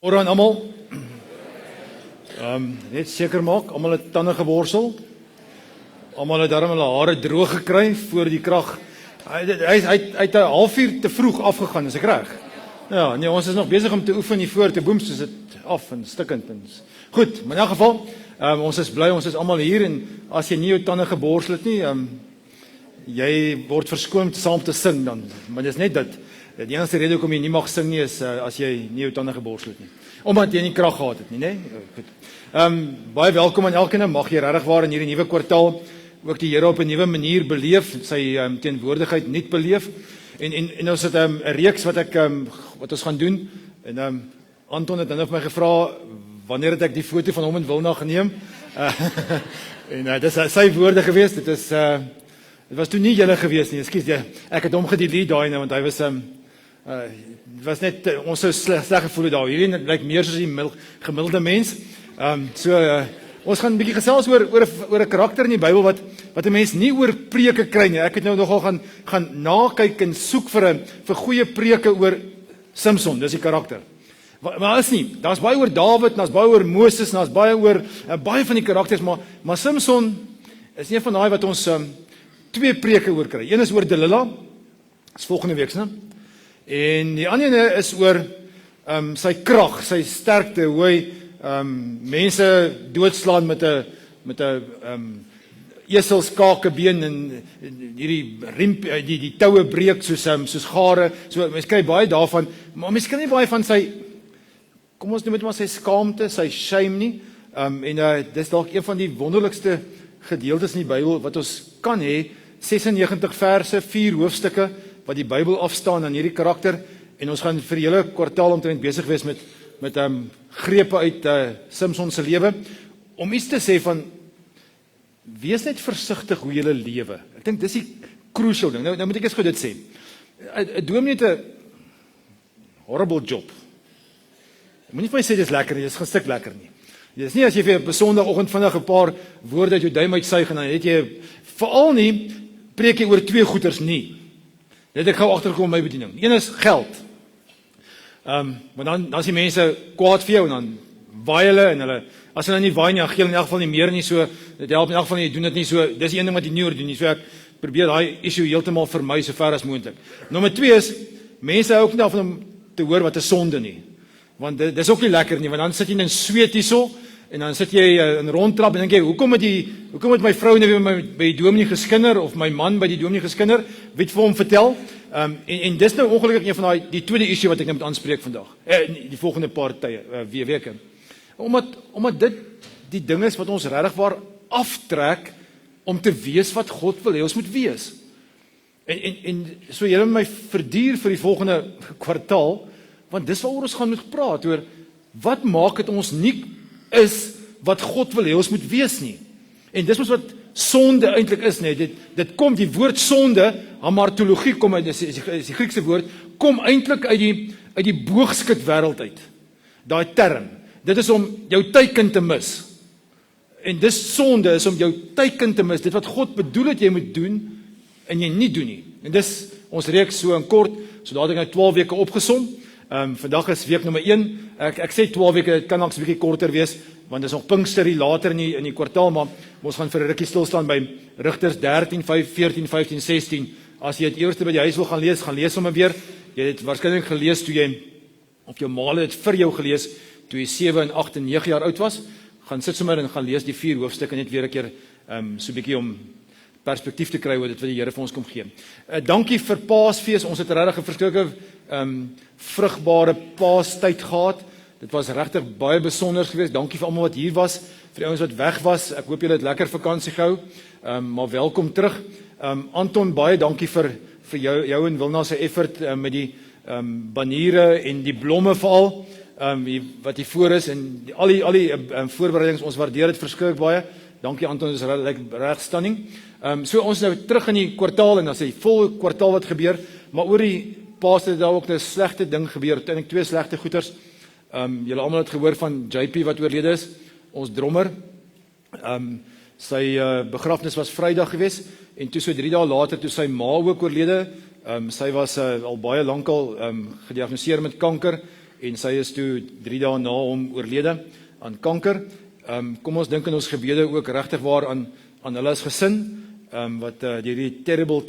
Môre aan almal. Net seker maak, almal het tande geborsel. Almal het darm hulle hare droog gekry voor die krag. Hy het 'n halfuur te vroeg afgegaan, is ek reg? Ja, nee, ons is nog besig om te oefen hier voor te boem, soos dit af en stikkend en goed, maar in elk geval, ons is bly, ons is almal hier en as jy nie jou tande geborsel het nie, jy word verskoon saam te sing dan, maar dis net dit. Die enigste rede hoekom jy nie mag sing nie is as jy nie jou tande geborsel het nie. Omdat jy nie krag gehad het nie, né? Goed. Baie welkom aan elkeen, mag jy regtig waar in hierdie nuwe kwartaal ook die Here op 'n nuwe manier beleef, sy teenwoordigheid nuut beleef. En ons het 'n reeks wat ons gaan doen. En Anton het nou vir my gevra wanneer het ek die foto van hom in Wilna geneem? En dis sy woorde gewees. Dit was toe nie julle gewees nie. Ekskuus, ek het hom gedelete daai nou want hy was was net ons sou sleg gevoel daar. Hierdie lyk meer soos die gemiddelde mens. Ons gaan 'n bietjie gesels oor 'n karakter in die Bybel wat 'n mens nie oor preke kry nie. Ek het nou nogal gaan nakyk en soek vir goeie preke oor Samson, dis die karakter. Maar is nie. Daar's baie oor Dawid, daar's baie oor Moses, daar's baie oor baie van die karakters, maar Samson is een van daai wat ons twee preke oor kry. Een is oor Delilah, dis volgende week, né? En die ander ene is oor sy krag, sy sterkte, hoe hy mense doodslaan met 'n eselskakebeen en hierdie riem die toue breek soos gare. So mense kry baie daarvan, maar mense kry nie baie van sy, kom ons noem dit maar sy skaamte, sy shame nie. En dis dalk een van die wonderlikste gedeeltes in die Bybel wat ons kan hê. 96 verse, 4 hoofstukke wat die Bybel afstaan aan hierdie karakter. En ons gaan vir julle kwartaal omtrent besig wees met grepe uit Samson se lewe om iets te sê van wees net versigtig hoe jy lewe. Ek dink dis die crucial ding. Nou moet ek eens gou dit sê. 'n Dominee het 'n horrible job. Moenie vir my sê dis lekker nie, dis gestik lekker nie. Dis nie as jy vir 'n Sondagoggend vinnig 'n paar woorde uit jou duim uitsuig en dan het jy veral nie preek jy oor twee goeters nie. Net ek gou agterkom my bediening. Een is geld. Maar dan is die mense kwaad vir jou en dan waai hulle en hulle, as hulle nie waai nie, dan gee hulle in elk geval nie meer nie, so, dit help in elk geval nie, jy doen dit nie so, dis die een ding wat jy nie oor doen nie, so ek probeer daai issue heeltemal vermy so ver as moontlik. Nommer 2 is, mense hou ook nie daarvan om te hoor wat 'n sonde nie, want dis ook nie lekker nie, want dan sit jy in sweet hierso, en dan sit jy in rondtrap en dink jy, hoekom het my vrou nou by die dominee geskinder, of my man by die dominee geskinder, wie het vir hom vertel? En dis nou ongelukkig een van die tweede issue wat ek nou moet aanspreek vandag, die volgende paar weke. Omdat dit die ding is wat ons regtig waar aftrek om te wees wat God wil hê ons moet wees. En so julle my verduur vir die volgende kwartaal, want dis waaroor ons gaan moet praat, oor wat maak dit ons nie is wat God wil hê ons moet wees nie. En dis wat sonde eintlik is, nee, dit kom, die woord sonde, hamartologie kom uit, is die Griekse woord, kom eintlik uit die boogskut wêreld uit. Daai term. Dit is om jou teiken te mis. En dis sonde is om jou teiken te mis. Dit wat God bedoel het jy moet doen en jy nie doen nie. En dis ons reeks so in kort, so daar het ek nou 12 weke opgesom. Vandag is week nommer 1. Ek sê 12 weke, dit kan nog 'n bietjie korter wees, want dit is nog Pinkster hier later in die kwartaal, maar ons gaan vir 'n rukkie stil staan by Rigters 13, 14, 15, 16. As jy dit eers by die huis wil gaan lees hom weer. Jy het waarskynlik gelees toe jy op jou maal het vir jou gelees toe jy 7 en 8 en 9 jaar oud was. Gaan sit sommer en gaan lees die 4 hoofstukke net weer 'n keer so 'n bietjie om perspektief te kry oor dit wat die Here vir ons kom gee. Dankie vir Paasfees. Ons het regtig 'n verskriklike vrugbare Paastyd gehad. Dit was regtig baie besonder geweest. Dankie vir almal wat hier was, vir die ouens wat weg was. Ek hoop julle het lekker vakansie gehou. Maar welkom terug. Anton, baie dankie vir jou en Wilna se effort met die baniere en die blomme veral wat hier voor is en al die voorbereidings. Ons waardeer dit verskriklik baie. Dankie Anton, dis reg stunning. So ons nou terug in die kwartaal en dan sê vol kwartaal wat gebeur, maar oor die Paas het daar ook 'n slegte ding gebeur, eintlik 2 slegte goeters. Julle almal het gehoor van JP wat oorlede is, ons drummer. Sy begrafnis was Vrydag geweest en toe so 3 dae later toe sy ma ook oorlede. Sy was al baie lankal gediagnoseer met kanker en sy is toe 3 dae na hom oorlede aan kanker. Kom ons dink in ons gebede ook regtig waar aan hulle as gesin, wat hierdie terrible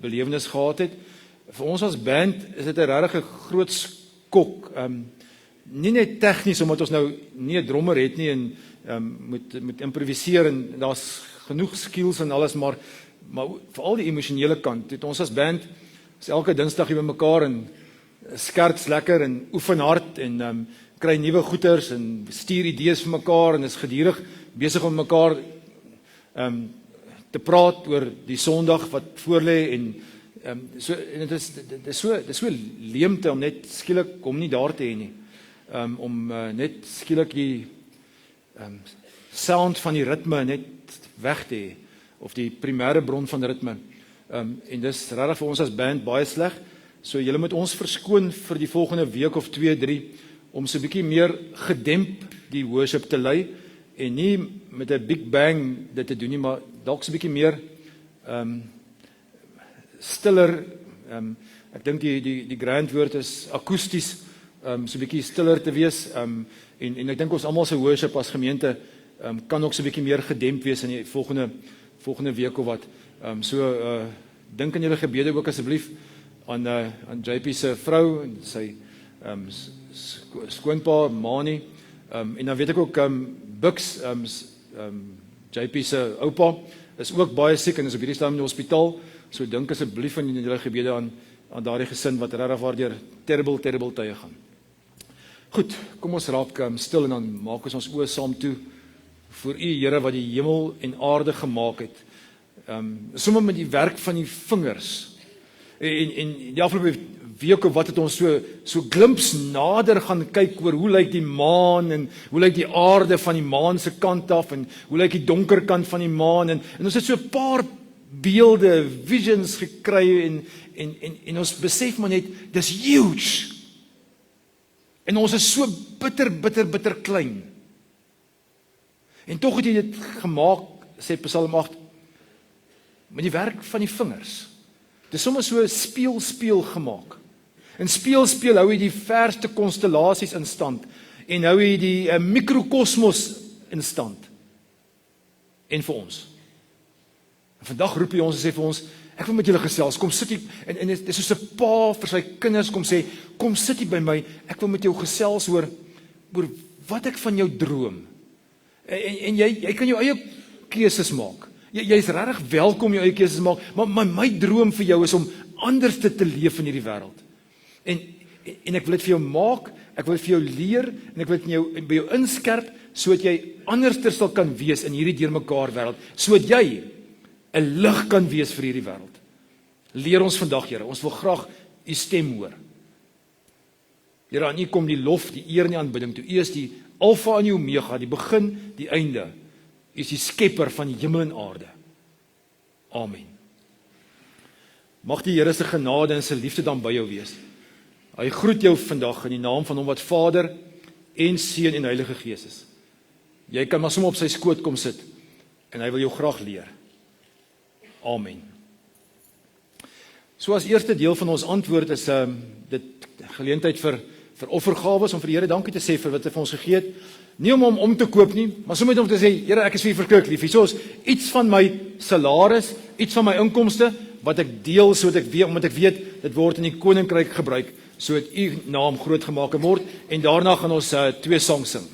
belewenis gehad het. Vir ons as band is dit 'n regtig 'n groot skok. Nie net tegnies omdat ons nou nie 'n drummer het nie en moet improviseer en daar's genoeg skills en alles, maar veral die emosionele kant. Het ons as band is elke Dinsdag hier by mekaar en skerts lekker en oefen hard en kry nuwe goeters en stuur idees vir mekaar en is gedurig besig om mekaar te praat oor die Sondag wat voorlê en dit is so leemte om net skielik om nie daar te hê nie. Om net skielik die sound van die ritme net weg te hê of die primêre bron van ritme. En dis regtig vir ons as band baie sleg. So julle moet ons verskoon vir die volgende week of 2, 3 om so 'n bietjie meer gedemp die worship te lei en nie met 'n big bang dit te doen nie, maar dalk so 'n bietjie meer stiller. Ek dink die grand woord is akoesties, so 'n bietjie stiller te wees. En ek dink ons almal se worship as gemeente kan ook so 'n bietjie meer gedemp wees in die volgende week of wat. Dink aan julle gebede ook asseblief aan JP se vrou en sy skoonpa Mani. En dan weet ek ook Bux, JP se oupa is ook baie siek en is op hierdie stadium in die hospitaal. So dink asseblief aan julle gebede aan daardie gesin wat regtig waardeur terrible tye gaan. Goed, kom ons raak stil en dan maak ons oë saam toe voor U, Here, wat die hemel en aarde gemaak het. Sommer met die werk van die vingers. En die afgelope week of wat het ons so glimps nader gaan kyk oor hoe lyk die maan en hoe lyk die aarde van die maan se kant af en hoe lyk die donker kant van die maan en ons het so 'n paar beelde, visions gekry en ons besef maar net dis huge. En ons is so bitter klein. En tog het jy dit gemaak, sê Psalm 8, met die werk van die vingers. Dit is sommer so speel gemaak. En speel hou jy die verste konstellasies in stand en hou jy die mikrokosmos in stand. En vir ons. En vandag roep hy ons en sê vir ons, ek wil met julle gesels, kom sit hier, en dit is soos 'n pa vir sy kinders kom sê, kom sit hier by my, ek wil met jou gesels oor wat ek van jou droom. En jy kan jou eie keuses maak. Jy's regtig welkom jou eie keuses maak, maar my droom vir jou is om anders te leef in hierdie wêreld. En ek wil dit vir jou maak, ek wil dit vir jou leer en ek wil dit by jou inskerp sodat jy anderster sal kan wees in hierdie deurmekaar wêreld, sodat jy 'n lig kan wees vir hierdie wêreld. Leer ons vandag, Here, ons wil graag U stem hoor. Here, aan U kom die lof, die eer en die aanbidding toe. U is die Alfa en die Omega, die begin, die einde. U is die skepper van die hemel en aarde. Amen. Mag die Here se genade en sy liefde dan by jou wees. Hy groet jou vandag in die naam van hom wat Vader en Seun en Heilige Gees is. Jy kan maar sommer op sy skoot kom sit en hy wil jou graag leer. Amen. So as eerste deel van ons antwoord is dit geleentheid vir offergawes om vir die Here dankie te sê vir wat hy vir ons gegee het. Nie om hom om te koop nie, maar sommer om te sê, Here, ek is vir U verskriklik lief. Hierso is iets van my salaris, iets van my inkomste wat ek deel sodat ek weet, omdat ek weet dit word in die koninkryk gebruik sodat U naam groot gemaak word en daarna gaan ons 2 songs sing.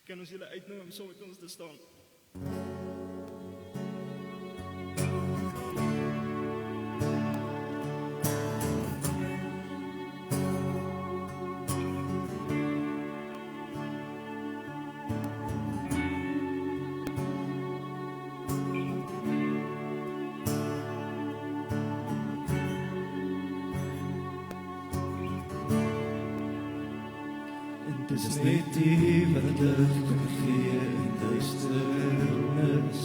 Kan ons julle uitnooi om saam met ons te staan? Dis net die wat lig kan gee in duisternis.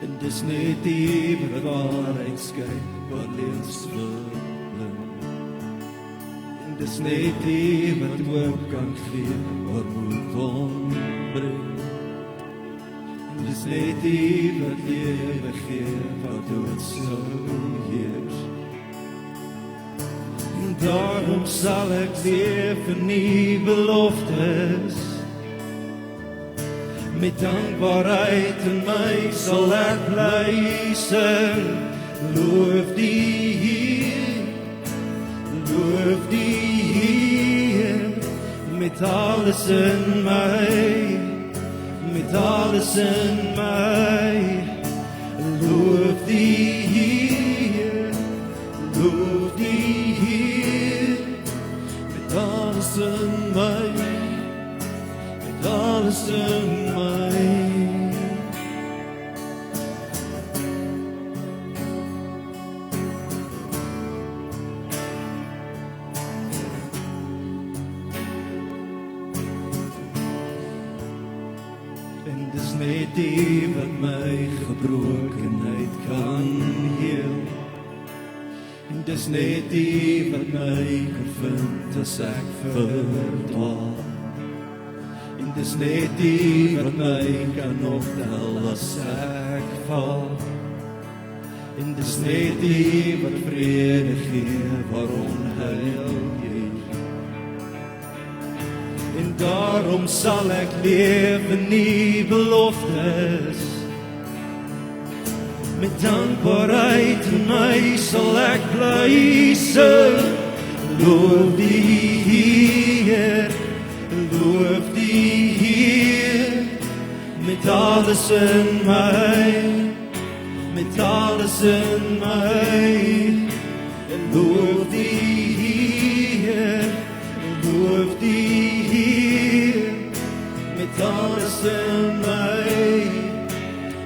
En dis net die wat waarheid skyn waar leuns verblind. En dis net die wat hoop kan gee waar moed ontbreek. En dis net die wat lewe gee waar dood sou heers. Daarom sal ek leef in die beloftes. Met dankbaarheid in my sal ek bly sing. Loof die Heer, loof die Heer. Met alles in my, met alles in my. Loof die Heer, loof die Heer. Alles in my, met alles in my. En dis net die wat my gebrokenheid kan heel. En dis net die wat my kan vind as ek verdwaal. En dis net die wat my kan optel as ek val. En dis net die wat vrede gee waar onheil heers. En daarom sal ek leef in die beloftes. Met dankbaarheid in my sal ek bly sing. Loof die Heer, loof die Heer. Met alles in my, met alles in my. Loof die Heer, loof die Heer. Met alles in my,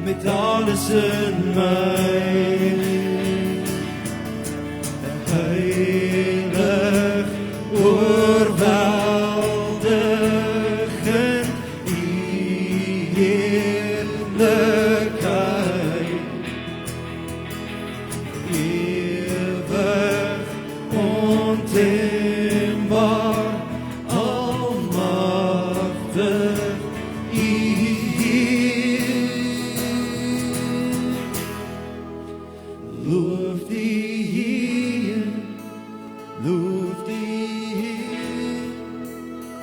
met alles in my. Heilig, oorweldigend, die heerlijkheid. Ewig, ontembaar, almachtig, loof die Heer, loof die Heer.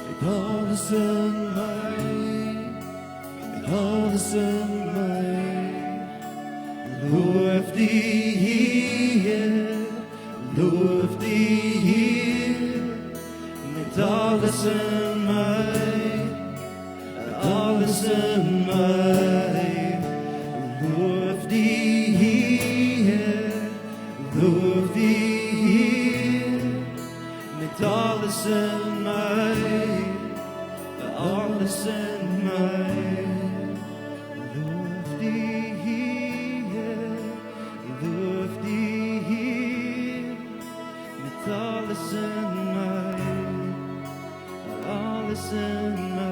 Met alles in my, met alles in my. Loof die Heer, loof die Heer. Met alles in my, alles in my. Loof die Heer, loof die Heer. Met alles in my, alles in my. Loof die Heer, loof die Heer. Met alles in my, alles in my.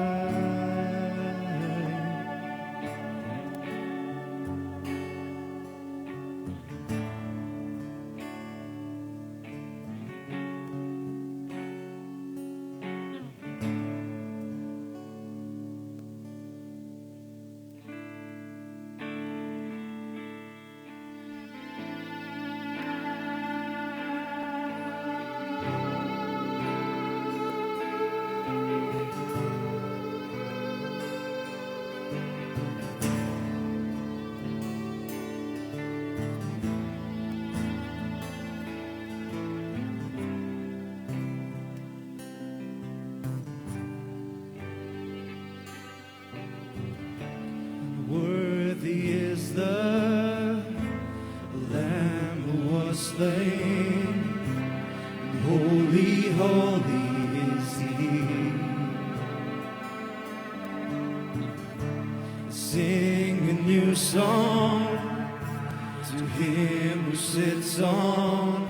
holy is He. Sing a new song to Him who sits on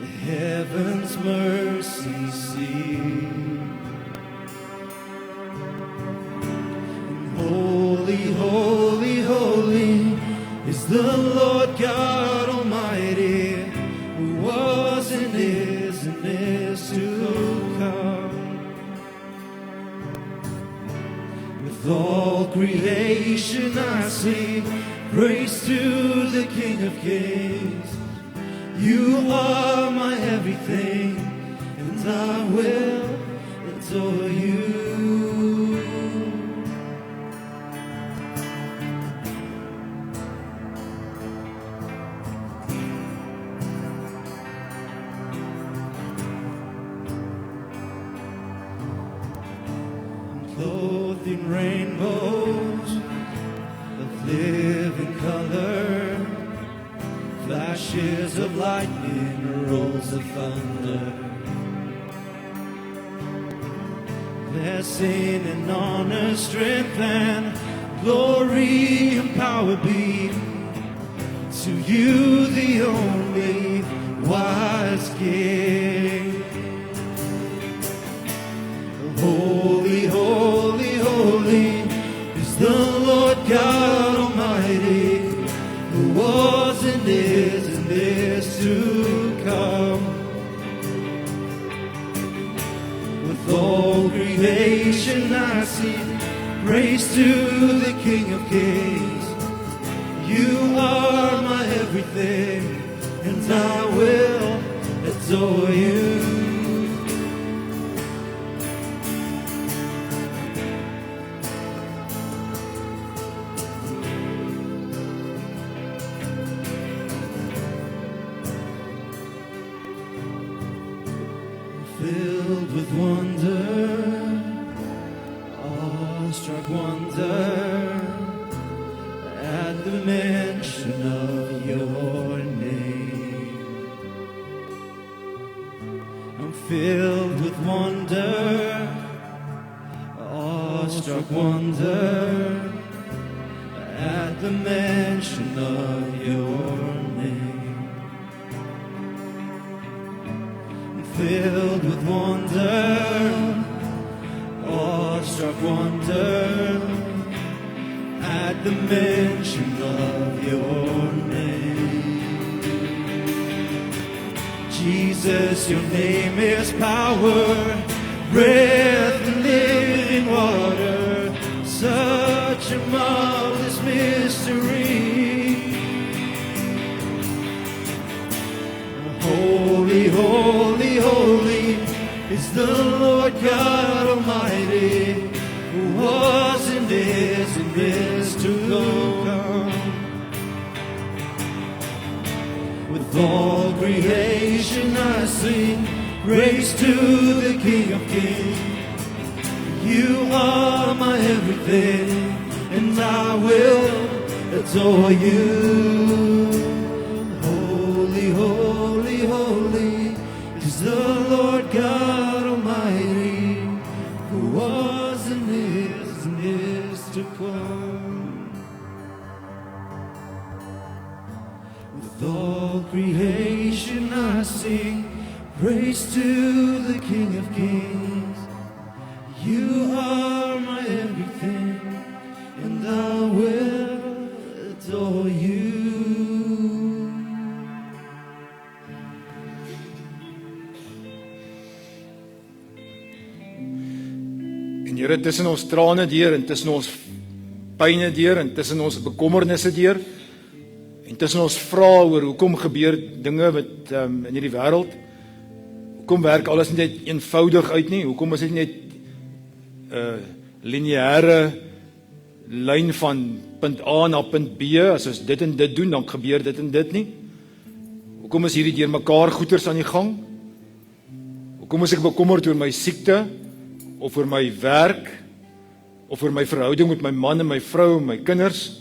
the heaven's mercy seat. Holy, holy, holy is the Lord God Almighty, who was and is to come. With all creation I sing praise to the King of Kings. You are my everything, and I will adore you. Clothed in rainbows of living color, flashes of lightning, rolls of thunder. Blessing and honor, strength and glory and power be to you, the only wise King. Holy, holy, holy is the Lord God Almighty, who was and is to come. With all creation I sing praise to the King of Kings. You are my everything, and I will adore you. Filled with wonder, awestruck wonder, at the mention of your name. I'm filled with wonder, awestruck wonder, at the mention of your name. Filled with wonder, awestruck wonder, at the mention of your name. Jesus, your name is power, breath and living water, such a marvelous mystery. Holy, holy, holy is the Lord God Almighty, who was and is to come. With all creation I sing praise to the King of Kings. You are my everything, and I will adore you. Holy, holy, holy is the Lord God Almighty, who was and is to come. With all creation I sing praise to the King of Kings. You are my everything, and I will adore you. Here tussen ons trane deur en tussen ons pyne deur en tussen ons bekommernisse deur en tussen ons vrae oor hoekom gebeur dinge wat in hierdie wêreld, hoekom werk alles net eenvoudig uit nie, hoekom is dit net lineêre lyn van punt A na punt B, as ons dit en dit doen dan gebeur dit en dit nie, hoekom is hierdie deurmekaar goeters aan die gang, hoekom is ek bekommerd oor my siekte, of oor my werk, of oor my verhouding met my man en my vrou en my kinders.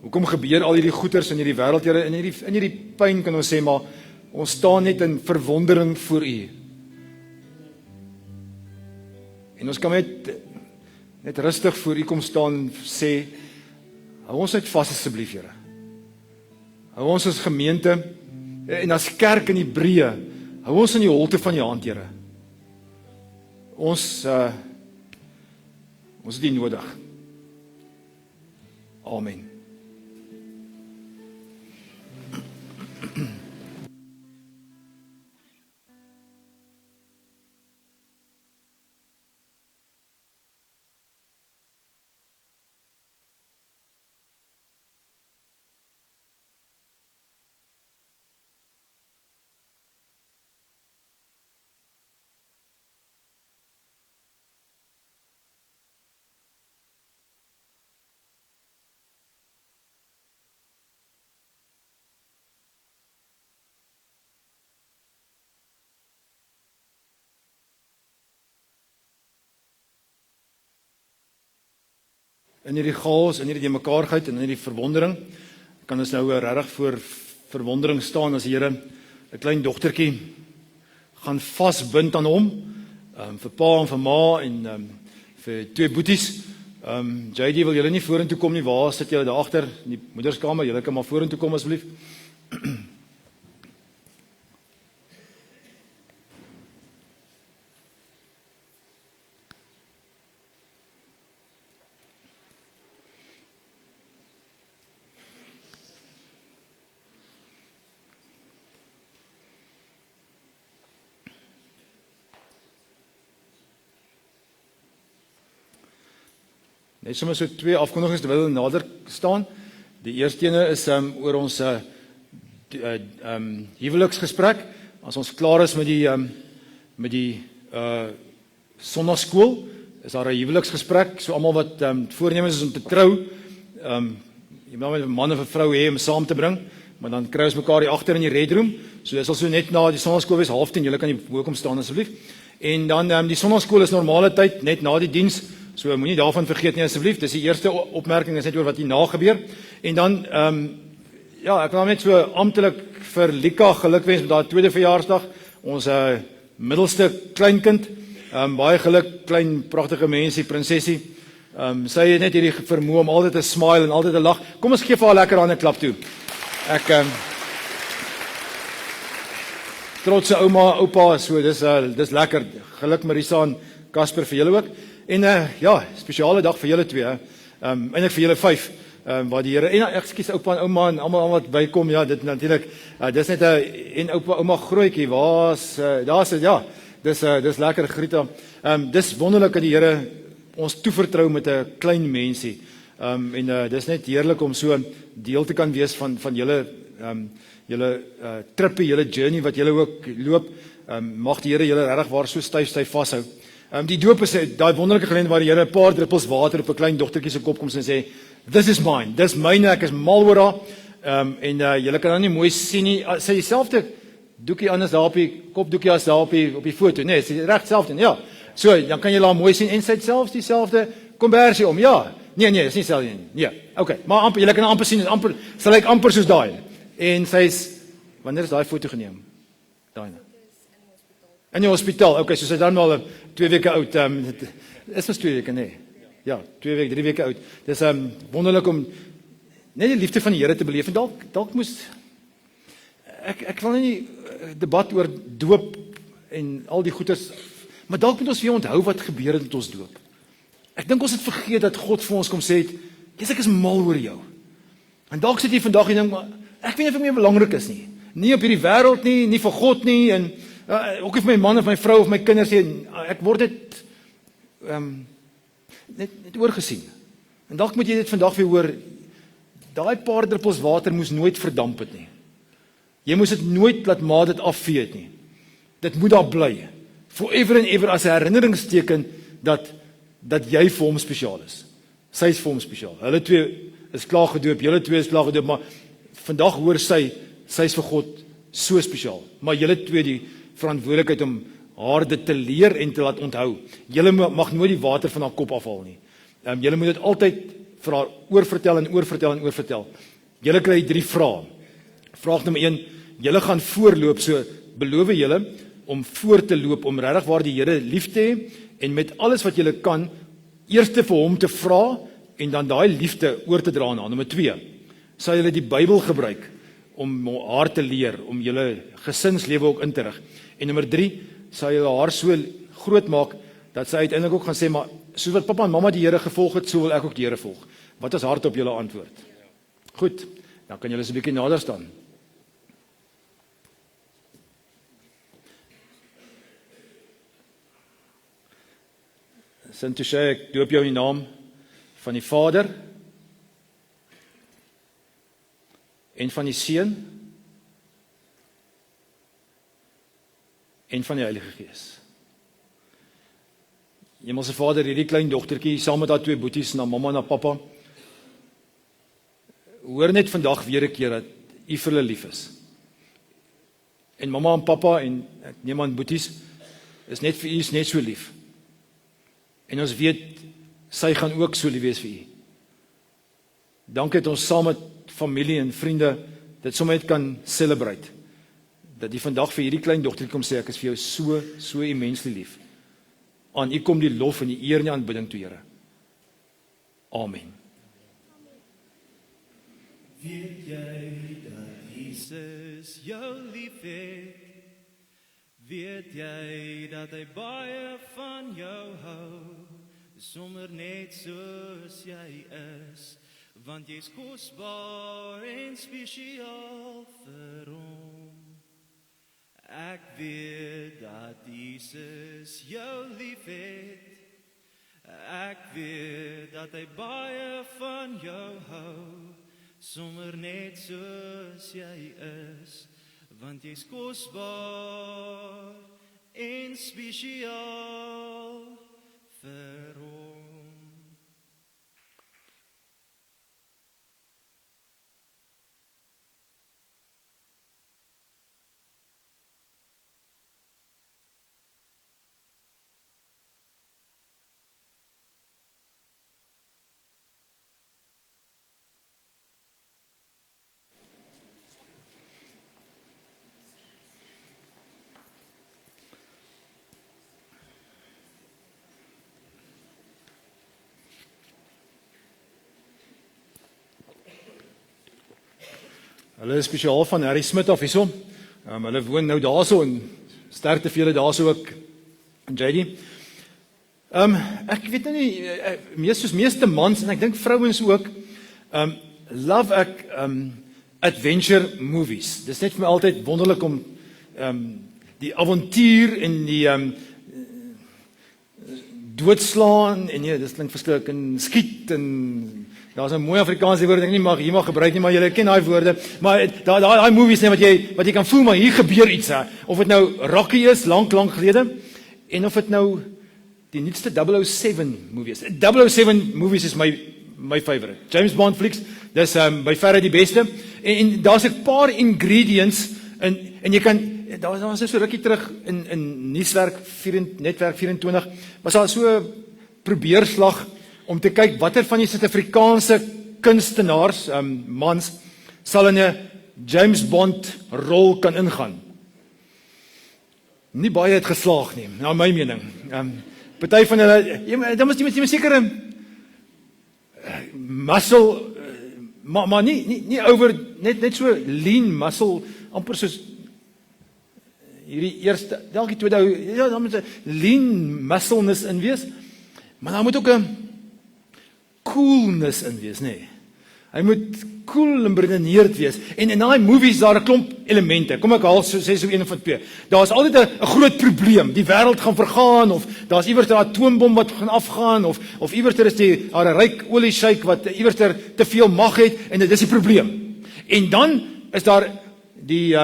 Hoekom gebeur al hierdie goeters in hierdie wêreld, Here? In hierdie pyn kan ons sê, maar Ons staan net in verwondering voor U. En ons kan net rustig voor U kom staan en sê, hou ons net vas asseblief, Here. Hou ons as gemeente en as kerk in Hebreë, hou ons in die holte van U hand, Here. Ons het U nodig. Amen. In hierdie chaos, in hierdie mekaarheid en in hierdie verwondering, kan ons nou regtig voor verwondering staan as die Here 'n klein dogtertjie gaan vasbind aan hom, vir pa en vir ma en vir twee boeties. JD, wil julle nie vorentoe kom nie, waar sit julle daar agter in die moederskamer? Julle kan maar vorentoe kom asseblief. Net sommer so twee afkondigings terwyl hulle nader staan. Die eerste ene is oor ons huweliksgesprek. As ons klaar is met die sondagskool, is daar 'n huweliksgesprek. So almal wat voornemens is om te trou, jy moet met 'n man of 'n vrou hê om saam te bring, maar dan kry ons mekaar hier agter in die red room. So dit sal so net na die sondagskool wees 09:30. Julle kan hier bo kom staan asseblief. En dan die sondagskool is normale tyd net na die diens. So moenie daarvan vergeet nie asseblief. Dis die eerste opmerking, is net oor wat hier na gebeur. En dan ek wil net so amptelik vir Lika gelukwens met haar tweede verjaarsdag. Ons middelste kleinkind. Baie geluk, klein pragtige mensie, prinsesie. Sy het net hierdie vermoë om altyd te smile en altyd te lag. Kom ons gee vir haar lekker hande klap toe. Ek trotse ouma, oupa, so dis lekker. Geluk Marisa en Casper vir julle ook. En spesiale dag vir julle twee, eintlik vir julle 5, waar die Here, en ekskuus oupa en ouma en almal wat bykom, dit natuurlik, dis net en oupa, ouma grootjie, daar's dis lekker Grieta. Dis wonderlik dat die Here ons toevertrou met 'n klein mensie. En dis net heerlik om so deel te kan wees van julle trippie, julle journey wat julle ook loop. Mag die Here julle regtig waar so styf vashou. Die doop is daai wonderlike geleentheid waar die Here 'n paar druppels water op 'n klein dogtertjie se kop kom en sê, "This is mine, dis myne, ek is mal oor haar." En julle kan dan nie mooi sien nie. Sy dieselfde doekie anders daar op die kopdoekie as daar op die foto. Nee, sy reg selfde. Ja. So, dan kan julle haar mooi sien en sy het selfs dieselfde kombersie om. Ja. Nee, dis nie dieselfde nie. Nee. Okay, maar amper julle kan amper sien, amper sy lyk amper soos daai. En sy's wanneer is daai foto geneem? Daai. In die hospitaal. Okay, so sy dan al 2 weke oud. Is ons 2 weke, nee. Ja, 2 weke, 3 weke oud. Dis wonderlik om net die liefde van die Here te beleef. En dalk moes ek wil nie debat oor doop en al die goeters, maar dalk moet ons weer onthou wat gebeur het met ons doop. Ek dink ons het vergeet dat God vir ons kom sê het, "Jesus, ek is mal oor jou." En dalk sit jy vandag en dink, ek weet nie of dit meer belangrik is nie. Nie op hierdie wêreld nie vir God nie, en ook nie vir my man of my vrou of my kinders nie. Ek word net oorgesien. En dalk moet jy dit vandag weer hoor, daai paar druppels water moes nooit verdamp het nie. Jy moes dit nooit laat maar dit afvee het nie. Dit moet daar bly. Forever and ever as 'n herinneringsteken dat jy vir hom spesiaal is. Sy is vir hom spesiaal. Hulle twee is klaar gedoop, julle twee is klaar gedoop, maar vandag hoor sy is vir God so spesiaal. Maar julle twee die verantwoordelikheid om haar dit te leer en te laat onthou. Julle mag nooit die water van haar kop afhaal nie. Julle moet dit altyd vir haar oorvertel en oorvertel en oorvertel. Julle kry 3 vrae. Vraag nommer 1, julle gaan voorloop, so beloof julle om voor te loop, om regtig waar die Here lief te hê, en met alles wat julle kan, eerste vir hom te vra, en dan daai liefde oor te dra aan haar. Nommer 2, sal julle die Bybel gebruik, om haar te leer, om julle gesinslewe ook in te rig. En nommer 3, sal julle haar so groot maak, dat sy uiteindelik ook gaan sê, maar soos wat pappa en mamma die Here gevolg het, so wil ek ook die Here volg. Wat is hardop julle antwoord? Goed, dan kan julle so 'n bietjie nader staan. Santushe, ek doop jou in die naam van die Vader en van die Seun en van die Heilige Gees. Hemelse Vader, hierdie klein dogtertjie saam met haar 2 boeties, na mamma en na pappa, hoor net vandag weer 'n keer dat U vir hulle lief is. En mamma en pappa en ek neem aan boeties is net vir U is net so lief. En ons weet sy gaan ook so lief wees vir U. Dankie dat ons saam met familie en vriende dit sommer net kan celebrate. Dat U vandag vir hierdie klein dogtertjie kom sê ek is vir jou so immensely lief. Aan U kom die lof en die eer en die aanbidding toe, Here. Amen. Weet jy dat Jesus jou lief het? Weet jy dat hy baie van jou hou? Sommer net soos jy is, want jy's kosbaar en spesiaal vir hom. Ek weet dat Jesus jou lief het. Ek weet dat hy baie van jou hou. Sommer net soos jy is, want jy's kosbaar en spesiaal vir hom. Hulle is spesiaal van Harry Smit af hierso. Hulle woon nou daarso en sterkte vir julle daarso ook, JD. Ek weet nou nie, soos meeste mans en ek dink vrouens ook, love ek adventure movies. Dis net vir my altyd wonderlik om die avontuur en die doodslaan en nee, dis klink verskrik en skiet en daar's 'n mooi Afrikaanse woord ek nie mag hier gebruik nie, maar julle ken daai woorde. Maar daai movies net wat jy kan voel maar hier gebeur iets, hè. Of dit nou Rocky is lank gelede en of dit nou die nuutste 007 movies. 007 movies is my favorite. James Bond flicks, dis by verre die beste. En daar's 'n paar ingredients en jy kan daar's so rukkie terug in netwerk 24 was daar so 'n probeerslag om te kyk watter van die Suid-Afrikaanse kunstenaars, mans, sal in 'n James Bond rol kan ingaan. Nie baie het geslaag nie, na my mening. Party van hulle, dan moet jy seker muscle, maar nie over, net so lean muscle, amper soos hierdie eerste, dalk die tweede, ja, dan moet 'n lean muscleness in wees, maar dan moet ook 'n coolness in wees, nee. Hy moet cool en beredeneerd wees. En in daai movies daar 'n klomp elemente. Kom ek haal sê so een van twee. Daar's altyd 'n groot probleem. Die wêreld gaan vergaan of daar's iewers 'n atoombom wat gaan afgaan of iewers is daar 'n ryk olie sheik wat iewers te veel mag het en dit is die probleem. En dan is daar die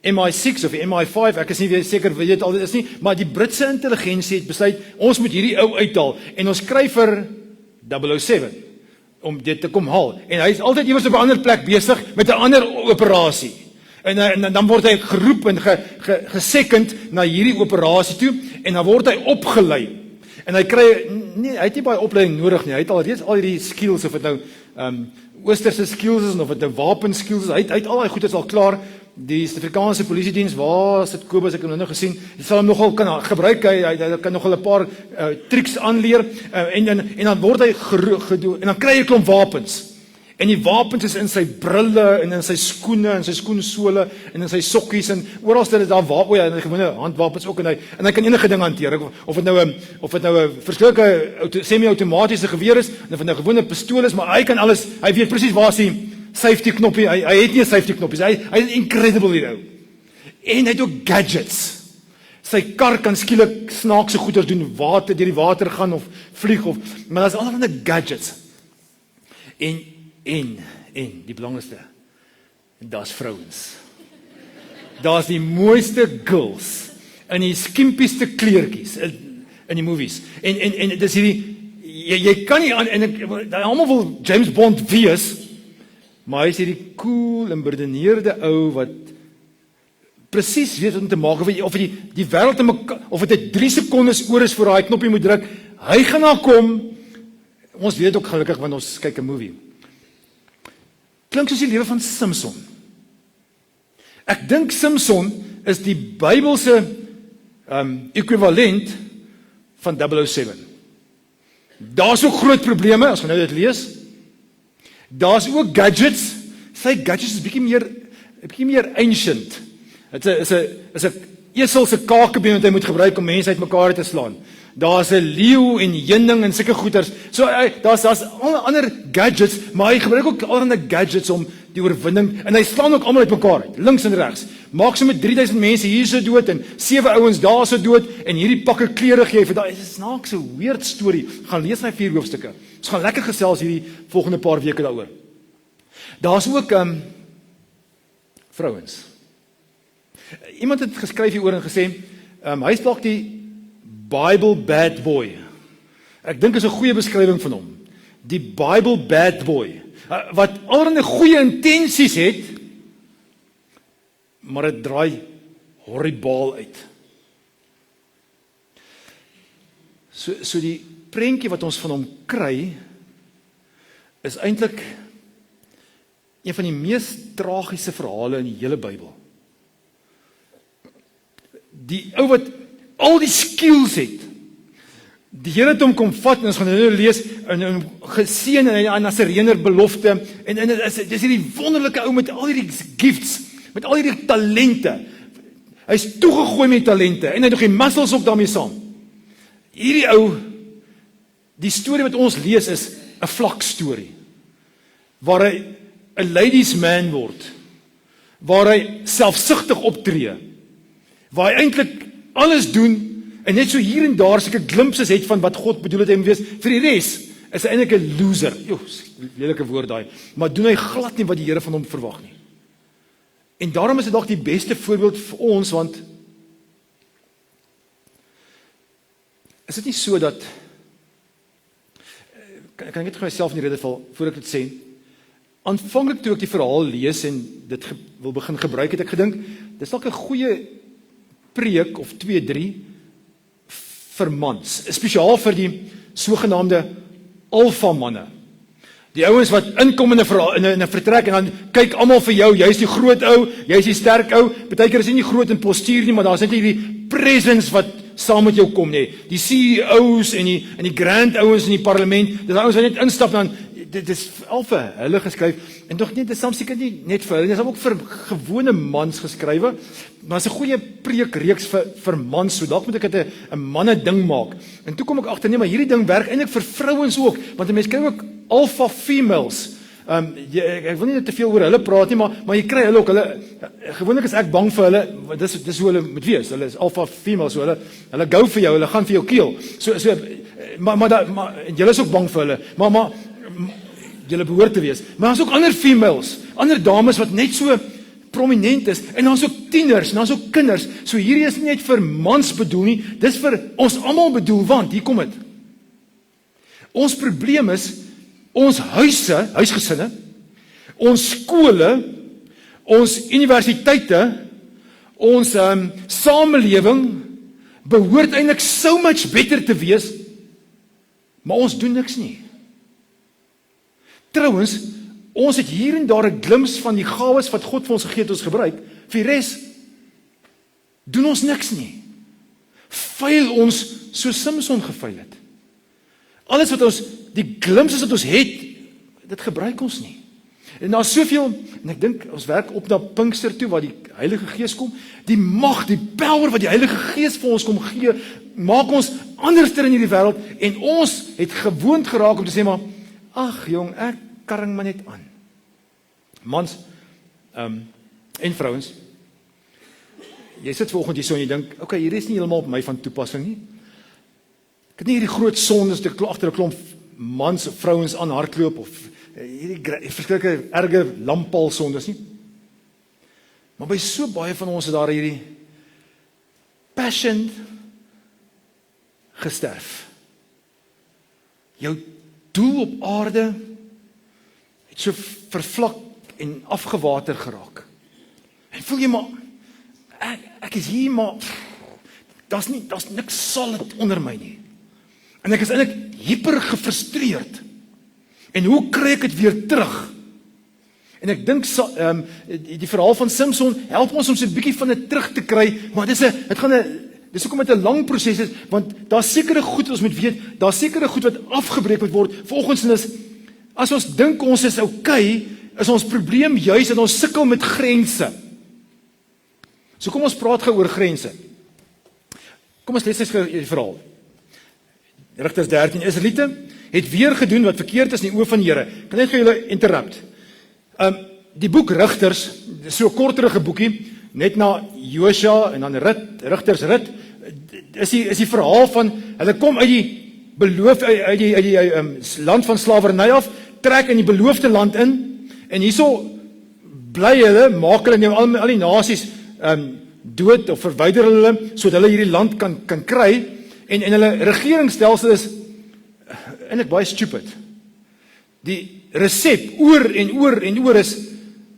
MI6 of die MI5, ek is nie seker wie dit al is nie, maar die Britse intelligensie het besluit ons moet hierdie ou uithaal en ons skryf vir 007 om dit te kom haal. En hy is altyd iewers op 'n ander plek besig met 'n ander operasie. En dan word hy geroep en gesekend na hierdie operasie toe en dan word hy opgelei. En hy kry hy het nie baie opleiding nodig nie. Hy het alreeds al hierdie skills of dit nou oosterse skills is of dit nou wapenskills is. Hy het al daai goedes al klaar die Suid-Afrikaanse polisiediens, waar is dit Kobus, ek het hom nou gesien, jy sal hom nogal kan gebruik, hy kan nogal 'n paar triks aanleer, en dan word hy gedoen, en dan kry hy 'n klomp wapens. En die wapens is in sy brille, en in sy skoene, en sy skoensole, en in sy sokkies, en oral is daar wapens, en gewone handwapens ook, en hy kan enige ding hanteer, of dit nou 'n verskillike semi-outomatiese geweer is, of dit nou 'n gewone pistool is, maar hy kan alles, hy weet presies waar is die safety knoppie, hy het nie 'n safety knoppie, hy is incredible hier. En hy het ook gadgets. Sy kar kan skielik snaakse goeders doen, deur die water gaan, of vlieg, maar daar's allerlei gadgets. En die belangrikste, daar's vrouens. Daar's die mooiste girls in die skimpieste kleertjies in die movies. En dis hierdie jy kan nie almal wil James Bond wees, maar hy is hierdie cool en beredeneerde ou wat presies weet wat om te maak, of die wêreld in mekaar, of dit 3 sekondes oor is voor daai knoppie moet druk, hy gaan daar kom. Ons weet ook gelukkig want ons kyk 'n movie. Klink soos die lewe van Samson. Ek dink Samson is die Bybelse ekwivalent van 007. Daar's ook groot probleme, as jy nou dit lees. Daar's ook gadgets. Sy gadgets is bietjie meer ancient. Dit is 'n esel se kakebeen wat hy moet gebruik om mense uitmekaar te slaan. Daar's 'n leeu en heuning en sulke goeters. So daar's al ander gadgets, maar hy gebruik ook allerlei gadgets om die oorwinning, en hy slaan ook almal uitmekaar uit, links en regs. Maak so met 3000 mense hier so dood en 7 ouens daar so dood en hierdie pakke klere gee vir daai. Dit is snaaks 'n weird storie. Gaan lees my 4 hoofstukke. Ons gaan lekker gesels hierdie volgende paar weke daaroor. Daar's ook vrouens. Iemand het geskryf hieroor en gesê, hy is dalk die Bible bad boy. Ek dink is 'n goeie beskrywing van hom. Die Bible bad boy. Wat allerlei goeie intensies het, maar dit draai horribaal uit. So die prentjie wat ons van hom kry, is eintlik een van die mees tragiese verhale in die hele Bybel. Die ou wat al die skills het. Die Here het hom kom vat, en ons gaan nou lees, en geseën in 'n Nasareëner belofte, en dis hierdie wonderlike ou met al hierdie gifts, met al hierdie talente. Hy's toegegooi met talente, en hy het nog die muscles ook daarmee saam. Hierdie ou, die storie wat ons lees is 'n vlak storie, waar hy 'n ladies man word, waar hy selfsugtig optree, waar hy eintlik alles doen, en net so hier en daar seker glimpses het van wat God bedoel het hy moet wees. Vir die res is hy eintlik 'n loser. Lelike woord daai. Maar doen hy glad nie wat die Here van hom verwag nie. En daarom is dit dalk die beste voorbeeld vir ons, want is dit nie so dat, kan ek net vir myself in die rede val, voor ek dit sê, aanvanklik toe ek die verhaal lees en dit wil begin gebruik, het ek gedink, dis dalk 'n goeie preek of 2-3 vir mans, spesiaal vir die sogenaamde alfa manne. Die ouens wat inkom in 'n vertrek en dan kyk almal vir jou, jy's die groot ou, jy's die sterk ou. Partykeer is jy nie groot in postuur nie, maar daar's net hierdie presence wat saam met jou kom nie. Die CEO's en die grand ouens in die parlement, dis ouens wat net instap dan. Dit is al vir hulle geskryf, en tog nie, dit is soms seker nie net vir hulle, dit is ook vir gewone mans geskrywe, maar is 'n goeie preekreeks vir mans, so dalk moet ek dit 'n manne ding maak. En toe kom ek agter, nee, maar hierdie ding werk eintlik vir vrouens ook, want 'n mens kry ook alpha females. Ek wil nie te veel oor hulle praat nie, maar jy kry hulle ook, gewoonlik is ek bang vir hulle, dis hoe hulle moet wees, hulle is alpha females, so hulle gou vir jou, hulle gaan vir jou keel, maar julle is ook bang vir hulle, maar julle behoort te wees, maar daar's ook ander females, ander dames wat net so prominent is, en daar's ook tieners, en daar's ook kinders, so hierdie is nie net vir mans bedoel nie, dis vir ons almal bedoel, want, hier kom het, ons probleem is, ons huisgesinne, ons skole, ons universiteite, ons samelewing, behoort eintlik so much beter te wees, maar ons doen niks nie. Trouwens, ons het hier en daar 'n glimps van die gawes wat God vir ons gegee het ons gebruik, Vir die res, doen ons niks nie. Vuil ons so Samson gevuil het. Alles wat ons, die glimpses wat ons het, dit gebruik ons nie. En daar is soveel, en ek dink, ons werk op na Pinkster toe, waar die Heilige Gees kom, die mag, die power wat die Heilige Gees vir ons kom gee, maak ons anderster in hierdie wêreld, en ons het gewoond geraak om te sê, maar, ag jong, ek karring maar net aan. Mans, en vrouens, jy sit vanoggend hier so en jy dink, okay, hier is nie heeltemal op my van toepassing nie. Ek het nie hierdie groot sondes agter 'n klomp mans of vrouens aan hardloop of hierdie verskriklike erge lamppaal sondes nie. Maar by so baie van ons is daar hierdie passion gesterf. Jou doel op aarde het so vervlak en afgewater geraak. En voel jy maar ek is hier, maar daar's niks solid onder my nie. En ek is eintlik hyper gefrustreerd. En hoe kry ek dit weer terug? En ek dink die verhaal van Samson help ons om so 'n bietjie van dit terug te kry, maar dis hoekom dit 'n lang proses is, want daar's sekere goed wat ons moet weet, daar's sekere goed wat afgebreek moet word. Volgens is, as ons dink ons is okay, is ons probleem juis dat ons sukkel met grense. So kom ons praat gou oor grense. Kom ons lees eens die verhaal. Rigters 13, Israeliete het weer gedoen wat verkeerd is in die oë van die Here. Kan net vir julle interrupt. Die boek Rigters, so 'n korterige boekie, net na Josua en dan Rigters Rit, is die verhaal van, hulle kom uit die land van slawerny af, trek in die beloofde land in, en hierso bly hulle, maak hulle nou al die nasies dood of verwyder hulle, sodat hulle hierdie land kan kry, en hulle regeringsstelsel is eintlik baie stupid. Die resep oor en oor is,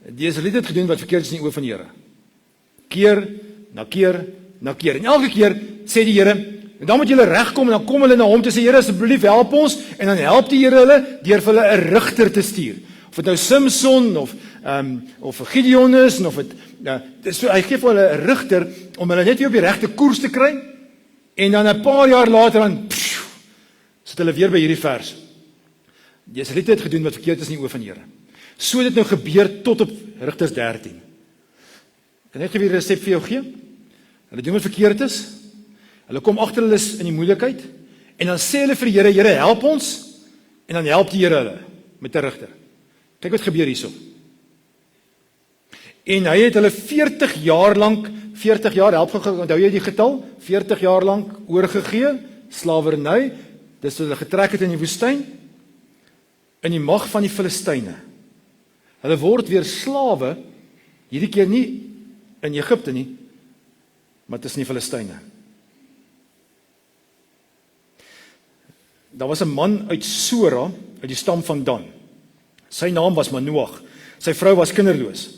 die Israeliete het gedoen wat verkeerd is in die oë van die Here. Keer na keer na keer. En elke keer sê die Here, en dan moet julle regkom, en dan kom hulle na hom te sê, Here, asseblief help ons, en dan help die Here hulle deur vir hulle 'n rigter te stuur. Of dit nou Samson of Gideon is, of so, hy gee vir hulle 'n rigter om hulle net weer op die regte koers te kry, en dan 'n paar jaar later dan sit hulle weer by hierdie vers. Die Israeliete het gedoen wat verkeerd is in die oë van die Here. So het dit nou gebeur tot op Rigters 13. Kan net weer 'n resep vir jou gee? Hulle doen wat verkeerd is. Hulle kom agter hulle is in die moeilikheid, en dan sê hulle vir die Here, Here, help ons, en dan help die Here hulle met 'n rigter. Kyk wat gebeur hierso. En hy het hulle 40 jaar lank, 40 jaar, help gou, onthou jy die getal? 40 jaar lank oorgegee, slawerny, dis hulle getrek het in die woestyn, in die mag van die Filistyne. Hulle word weer slawe, hierdie keer nie in Egipte nie, maar tussen die Filistyne. Daar was 'n man uit Sora, uit die stam van Dan. Sy naam was Manoag. Sy vrou was kinderloos.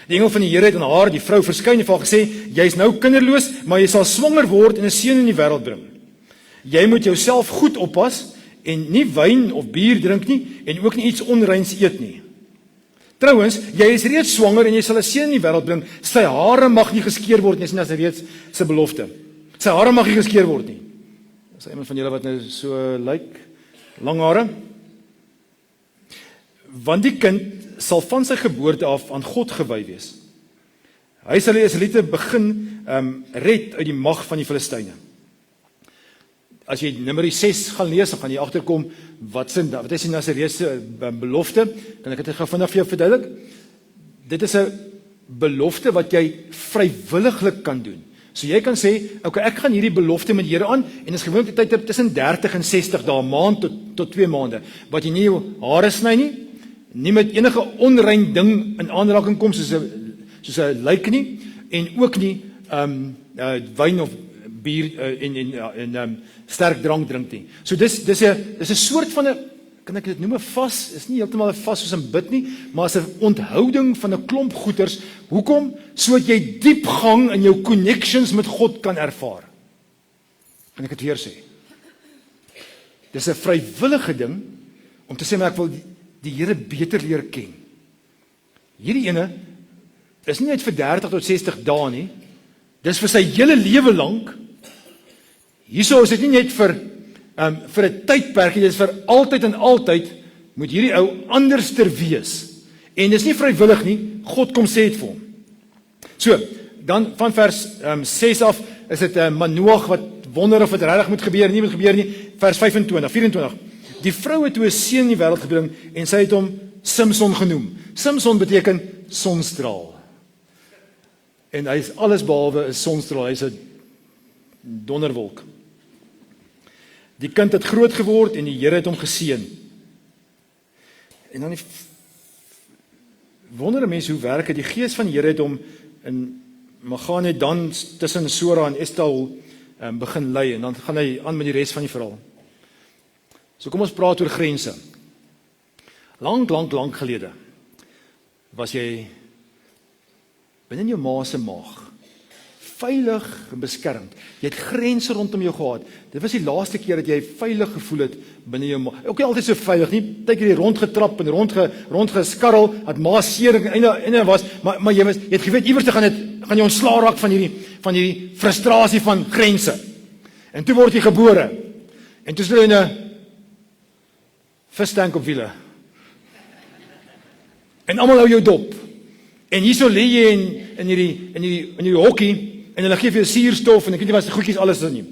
Die engel van die Here het aan haar, die vrou, verskyn en vir haar gesê, jy is nou kinderloos, maar jy sal swanger word en 'n seun in die wêreld bring. Jy moet jouself goed oppas en nie wyn of bier drink nie en ook nie iets onreins eet nie. Trouwens, jy is reeds swanger en jy sal 'n seun in die wêreld bring. Sy hare mag nie geskeer word nie, as hy reeds sy belofte. Sy hare mag nie geskeer word nie. Is iemand van julle wat nou so lyk, lang hare? Want die kind sal van sy geboorte af aan God gewy wees. Hy sal die Israeliete begin red uit die mag van die Filistyne. As jy Numeri 6 gaan lees, dan gaan jy agterkom wat is die Nasareëse belofte. Kan ek dit gou vinnig vir jou verduidelik? Dit is 'n belofte wat jy vrywilliglik kan doen. So jy kan sê, okay, ek gaan hierdie belofte met die Here aan, en dit is gewoonlik tyd tussen 30 en 60 dae, maand tot 2 maande, wat jy nie jou hare sny nie met enige onrein ding in aanraking kom, soos 'n lijk nie, en ook nie wyn of bier en sterk drank drink nie. So dis 'n soort van 'n, kan ek dit noem, 'n vas, is nie heeltemal 'n vas soos 'n bid nie, maar is 'n onthouding van 'n klomp goeters. Hoekom? Sodat jy diepgang in jou connections met God kan ervaar. Kan ek dit weer sê? Dis 'n vrywillige ding om te sê, maar ek wil die Here beter leer ken. Hierdie ene is nie net vir 30 tot 60 dae nie, dis vir sy hele lewe lank. Hierso is dit nie net vir 'n tydperk, dit is vir altyd en altyd, moet hierdie ou anderster wees. En dis nie vrywillig nie, God kom sê dit vir hom. So, dan van vers 6 af, is dit Manoag wat wonder of dit regtig moet gebeur, nie moet gebeur nie, vers 25, 24. Die vrou het toe 'n seun in die wêreld gebring, en sy het hom Simson genoem. Simson beteken sonstraal. En hy is alles behalwe 'n sonstraal, hy is 'n donderwolk. Die kind het groot geword en die Here het hom geseën. En dan wonder 'n mens hoe werk dit? Die gees van die Here het hom in Magane dan tussen Sora en Estaol begin lei, en dan gaan hy aan met die res van die verhaal. So kom ons praat oor grense. Lank gelede was jy binne in jou ma se maag, veilig en beskermd. Jy het grense rondom jou gehad. Dit was die laaste keer dat jy veilig gevoel het binne jou maag. Ook nie altyd so veilig nie. Partykeer jy rondgetrap en rondgeskarrel, dat ma seer en was, maar jy het geweet iewers gaan jy ontslaa raak van hierdie frustrasie van grense. En toe word jy gebore. En toe is jy in 'n vistank op wiele. En almal hou jou dop. En hierso lê jy in hierdie hokkie, en hulle gee vir jou suurstof, en ek weet nie wat se goedjies alles is nie.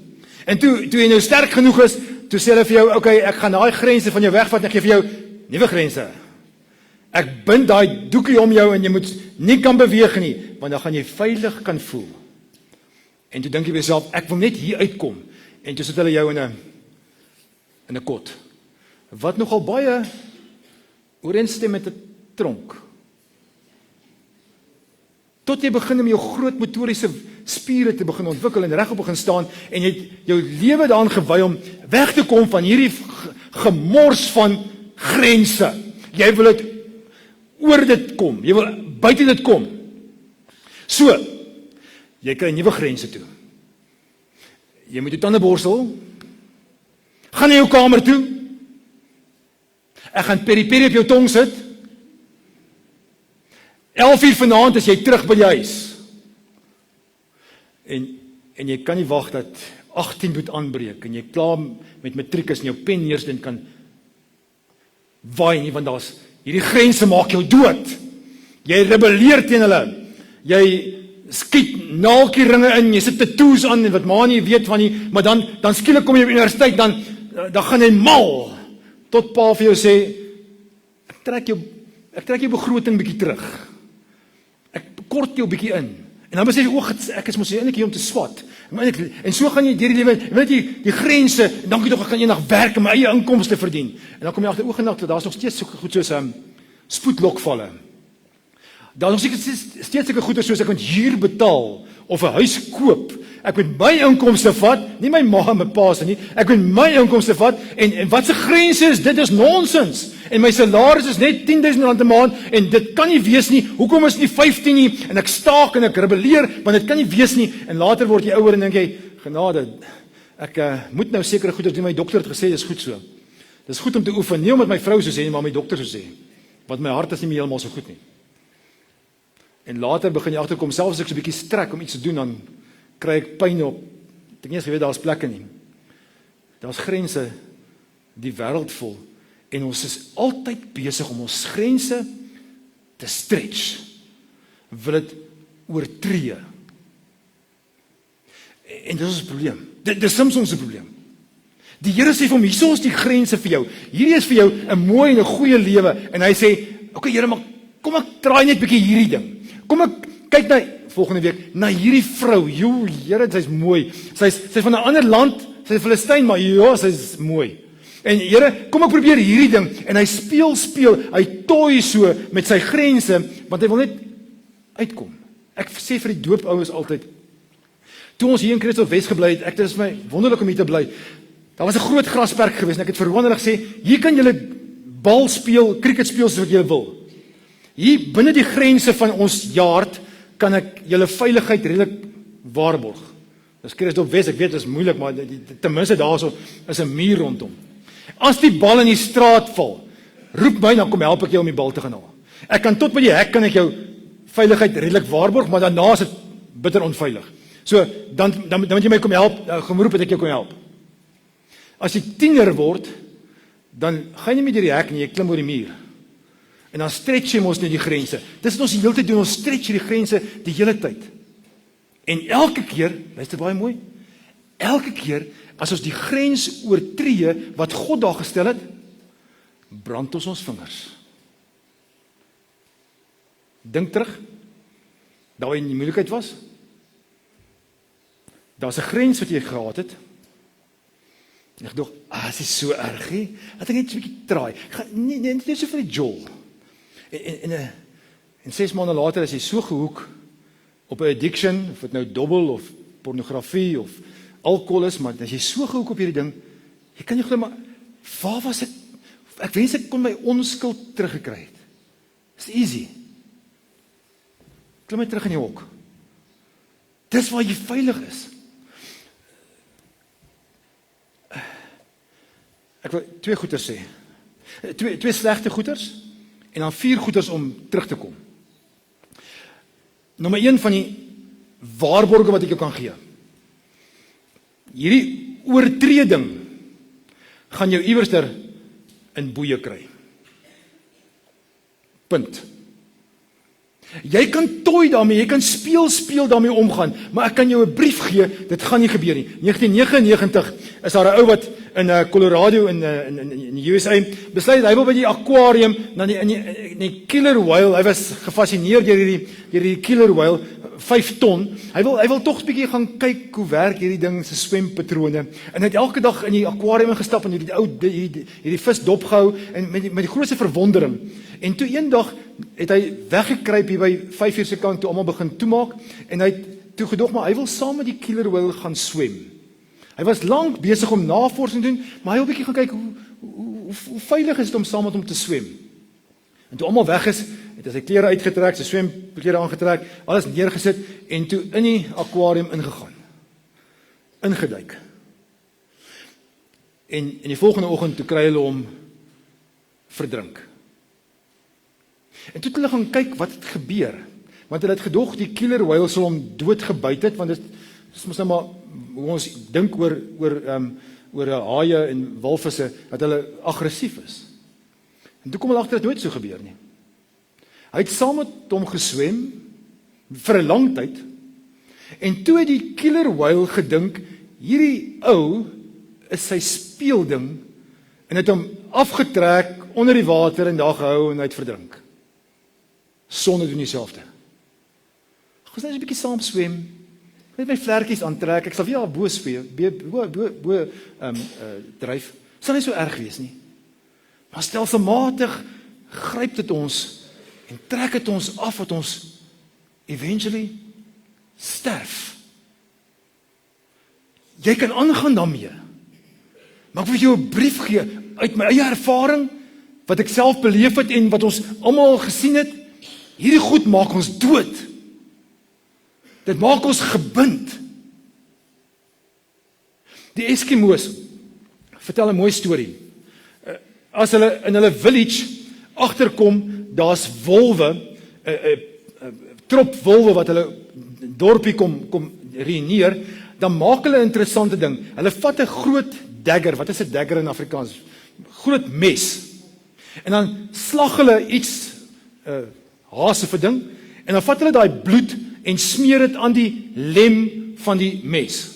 En toe jy nou sterk genoeg is, toe sê hulle vir jou, okay, ek gaan daai grense van jou wegvat, en ek gee vir jou nuwe grense. Ek bind daai doekie om jou, en jy moet nie kan beweeg nie, want dan gaan jy veilig kan voel. En toe dink jy vir jouself, ek wil net hier uitkom, en toe sit hulle jou in 'n kot. Wat nogal baie ooreenstem met 'n tronk. Tot jy begin om jou groot motoriese spiere te begin ontwikkel en regop begin staan, en jy het jou lewe daaraan gewy om weg te kom van hierdie gemors van grense. Jy wil dit oor dit kom, jy wil buite dit kom. So, jy kry nuwe grense toe. Jy moet jou tande borsel, gaan na jou kamer toe, ek gaan peri-peri op jou tong sit, 11:00 vanaand is jy terug by die huis. En jy kan nie wag dat 18 moet aanbreek, en jy klaar met matrikus en jou pen eers dan kan waai nie, want daar's hierdie grense maak jou dood. Jy rebelleer teen hulle. Jy skiet naaltjieringe in, jy sit tattoos aan, en wat maar nie weet van nie, maar dan skielik kom jy op universiteit, dan gaan jy mal, tot pa vir jou sê, ek trek jou begroting bietjie terug. Ek kort jou bietjie in. En dan besef jy, ek is mos eintlik hier om te swat. En so gaan jy deur die lewe, weet jy, die grense, en dankie tog, ek kan eendag werk en my eie inkomste verdien. En dan kom jy agter ogendag, daar's nog steeds so goed soos spoedlokvalle. Daar's nog steeds sulke goede soos ek moet huur betaal, of 'n huis koop. Ek moet my inkomste vat, nie my ma en my pa se nie. Ek moet my inkomste vat, en wat se grense is, dit is nonsens. En my salaris is net R10,000 'n maand, en dit kan nie wees nie. Hoekom is dit nie 15 nie? En ek staak en ek rebelleer, want dit kan nie wees nie. En later word jy ouer en dink jy, genade, ek moet nou sekere goeders doen. My dokter het gesê, dis goed so. Dis goed om te oefen, nie omdat my vrou so sê nie, maar my dokter so sê. Want my hart is nie meer heeltemal so goed nie. En later begin jy agterkom, selfs as ek so 'n bietjie strek om iets te doen, dan kry ek pyn op. Ek nie eens geweet daar's plekke nie. Daar's grense die wêreld vol, en ons is altyd besig om ons grense te stretch. Wil dit oortree. En dit is 'n probleem. Dit is Simson se probleem. Die Here sê vir hom, hierso is die grense vir jou. Hierdie is vir jou 'n mooi en 'n goeie lewe. En hy sê, okay Here, maar kom ek draai net bietjie hierdie ding. Kom ek kyk na volgende week na hierdie vrou. Jo, Here, sy's mooi. Sy's van 'n ander land, sy's Filistyn, maar ja, sy's mooi. En Here, kom ek probeer hierdie ding. En hy speel, hy toy so met sy grense, want hy wil net uitkom. Ek sê vir die doopouers altyd, toe ons hier in Christus Wes gebly het, dit is my wonderlik om hier te bly. Daar was 'n groot grasperk geweest, en ek het vir Rowan gesê, hier kan julle bal speel, cricket speel soos wat julle wil. Hier binne die grense van ons yard kan ek julle veiligheid redelik waarborg. Dis Christus Wes, ek weet dit is moeilik, maar ten minste daarso is 'n muur rondom. As die bal in die straat val, roep my, dan kom help ek jou om die bal te gaan haal. Ek kan tot by die hek kan ek jou veiligheid redelik waarborg, maar daarna is dit bitter onveilig. So, dan moet jy my kom help, kom roep dat ek jou kom help. As jy tiener word, dan gaan jy nie deur die hek nie, jy klim oor die muur. En dan stretch jy mos net die grense. Dis wat ons die hele tyd doen, ons stretch die grense die hele tyd. En elke keer, luister baie mooi, elke keer as ons die grens oortree wat God daar gestel het, brand ons vingers. Dink terug, daar waar jy in die moeilikheid was. Daar's 'n grens wat jy gehad het. En ek dink, dit is so erg, hè? Laat ek net 'n bietjie traai. Nie so vir die jol. En 6 maande later is jy so gehoek op 'n addiction, of dit nou dobbel of pornografie of alkohol is, maar as jy so gehoek op hierdie ding, jy kan nie glo, maar waar was ek wens ek kon my onskuld teruggekry het. It's easy. Klim my terug in die hok. Dis waar jy veilig is. Ek wil 2 goeters sê. 2 slegte goeters en dan 4 goeters om terug te kom. Nommer 1 van die waarborge wat ek jou kan gee. Hierdie oortreding gaan jou iewerster in boeye kry. Punt. Jy kan toy daarmee, jy kan speel daarmee omgaan, maar ek kan jou 'n brief gee, dit gaan nie gebeur nie. 1999 is daar 'n ou wat in Colorado in die USA besluit hy wil by die aquarium na die killer whale. Hy was gefassineer deur hierdie killer whale, 5 ton. Hy wil tog 'n bietjie gaan kyk hoe werk hierdie ding se swempatrone. En hy het elke dag in die aquarium ingestap en hierdie vis dopgehou en met die grootste verwondering. En toe eendag het hy weggekruip hier by 5 uur se kant toe almal begin toemaak en hy het toe gedog maar hy wil saam met die killer whale gaan swem. Hy was lank besig om navorsing te doen, maar hy wil 'n bietjie gaan kyk hoe veilig is dit om saam met hom te swem. En toe almal weg is, het hy sy klere uitgetrek, sy swemklere aangetrek, alles neergesit en toe in die aquarium ingegaan. Ingeduik. En die volgende oggend toe kry hulle hom verdrink. En toe het hulle gaan kyk wat het gebeur. Want hulle het gedog die killer whale sal hom doodgebyt het, want dit is mos nou maar hoe ons dink oor haie en walvisse, dat hulle aggressief is. En toe kom hulle agter dat nooit so gebeur nie. Hy het saam met hom geswem vir 'n lang tyd. En toe het die killer whale gedink, hierdie ou is sy speelding en het hom afgetrek onder die water en daar gehou en hy het verdrink. Sonne doen dieselfde. Ons net 'n bietjie saam swem. Net my vlekkies aantrek. Ek sal weer bo speel, dryf. Sal nie so erg wees nie. Maar stelselmatig gryp dit ons en trek dit ons af wat ons eventually sterf. Jy kan aangaan daarmee. Maar ek wil jou 'n brief gee uit my eie ervaring wat ek self beleef het en wat ons almal gesien het. Hierdie goed maak ons dood. Dit maak ons gebind. Die Eskimo's vertel 'n mooi storie. As hulle in hulle village agterkom, daar's wolwe, 'n trop wolwe wat hulle dorpie kom reëneer, dan maak hulle 'n interessante ding. Hulle vat 'n groot dagger. Wat is 'n dagger in Afrikaans? Groot mes. En dan slag hulle iets hase vir ding en dan vat hulle daai bloed en smeer dit aan die lem van die mes.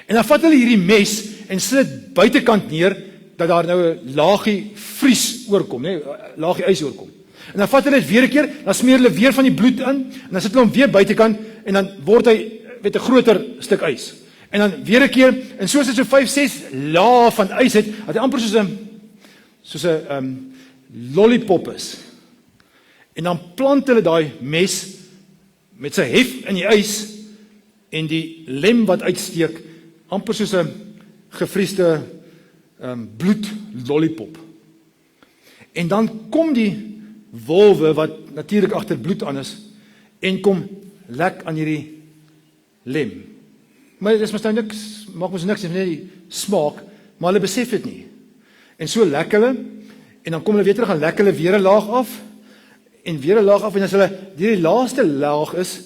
En dan vat hulle hierdie mes en sit dit buitekant neer dat daar nou 'n laagie vries oorkom, né? Laagie ys oorkom. En dan vat hulle dit weer 'n keer, dan smeer hulle weer van die bloed in en dan sit hulle hom weer buitekant en dan word hy met 'n groter stuk ys. En dan weer 'n keer en soos dit so 5-6 lae van ys het, dat hy amper soos 'n lollipop is. En dan plant hulle daai mes met sy hef in die ys en die lem wat uitsteek, amper soos 'n gevriesde bloed lollipop. En dan kom die wolwe wat natuurlik agter bloed aan is en kom lek aan hierdie lem. Maar dit is mos nou niks, maak mos niks, net die smaak, maar hulle besef dit nie. En so lek hulle en dan kom hulle weer terug en lek hulle weer 'n laag af en weer 'n laag af, en as hulle die laaste laag is,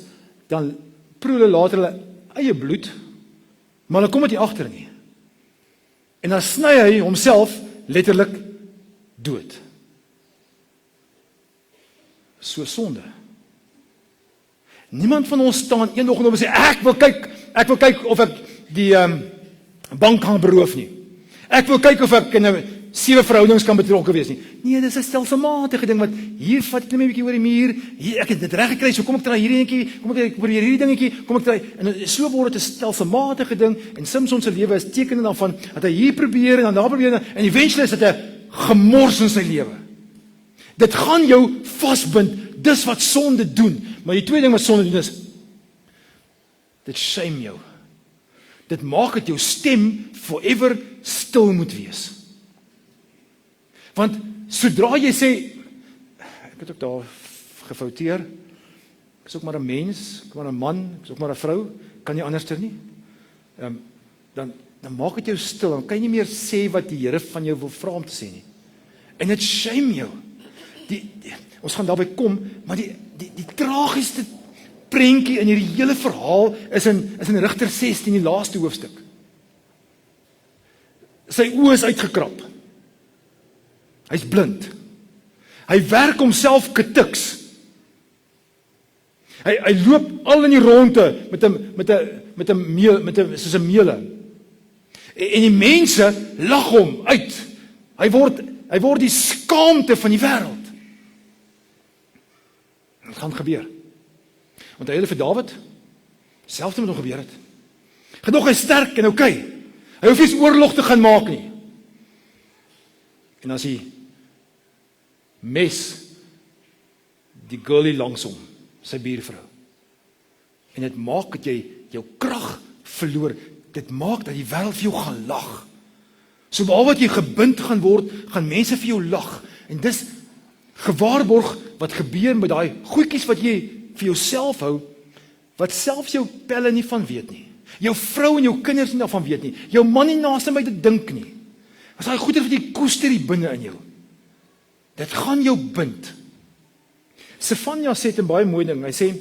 dan proe hulle later hulle eie bloed, maar hulle kom dit nie agter nie. En dan sny hy homself letterlik dood. So sonde. Niemand van ons staan een oggend op en sê, ek wil kyk of ek die bank kan beroof nie. Ek wil kyk of ek in 7 verhoudings kan betrokke wees nie. Nee, dis 'n stelselmatige ding wat hier vat ek net 'n bietjie oor die muur. Hier, ek het dit reg gekry, so kom ek try hierdie dingetjie, kom ek probeer hierdie dingetjie, kom ek try, en so word dit 'n stelselmatige ding, en Samson se lewe is tekende daarvan, dat hy hier probeer en dan daar probeer, en eventually is dit 'n gemors in sy lewe. Dit gaan jou vasbind, dis wat sonde doen. Maar die tweede ding wat sonde doen is, dit shame jou. Dit maak dat jou stem forever stil moet wees. Want sodra jy sê, ek het ook daar gefouteer, ek is ook maar 'n mens, ek is maar 'n man, ek is ook maar 'n vrou, kan nie anderster nie, dan maak dit jou stil, dan kan jy nie meer sê wat die Here van jou wil vra om te sê nie. En dit shame jou. Ons gaan daarby kom, maar die tragieste prentjie in hierdie hele verhaal is in Rigter 16, die laaste hoofstuk. Sy oë is uitgekrap. Hy's blind. Hy werk homself ketiks. Hy loop al in die ronde soos 'n meule. En die mense lag hom uit. Hy word die skaamte van die wêreld. Dit gaan gebeur. Want hy het vir Dawid selfs met hom gebeur het. Gedog hy sterk en okay. Hy hoef nie oorlog te gaan maak nie. En as hy mes die girlie langs hom, sy buurvrou. En dit maak dat jy jou krag verloor. Dit maak dat die wêreld vir jou gaan lag. So behalwe wat jy gebind gaan word, gaan mense vir jou lag. En dis gewaarborg wat gebeur met daai goedjies wat jy vir jouself hou, wat selfs jou pelle nie van weet nie. Jou vrou en jou kinders nie daarvan weet nie. Jou man nie naaste my te dink nie. As daai goeders wat jy koester hier binne in jou. Dit gaan jou bind. Sefanja sê 'n baie mooi ding. Hy sê,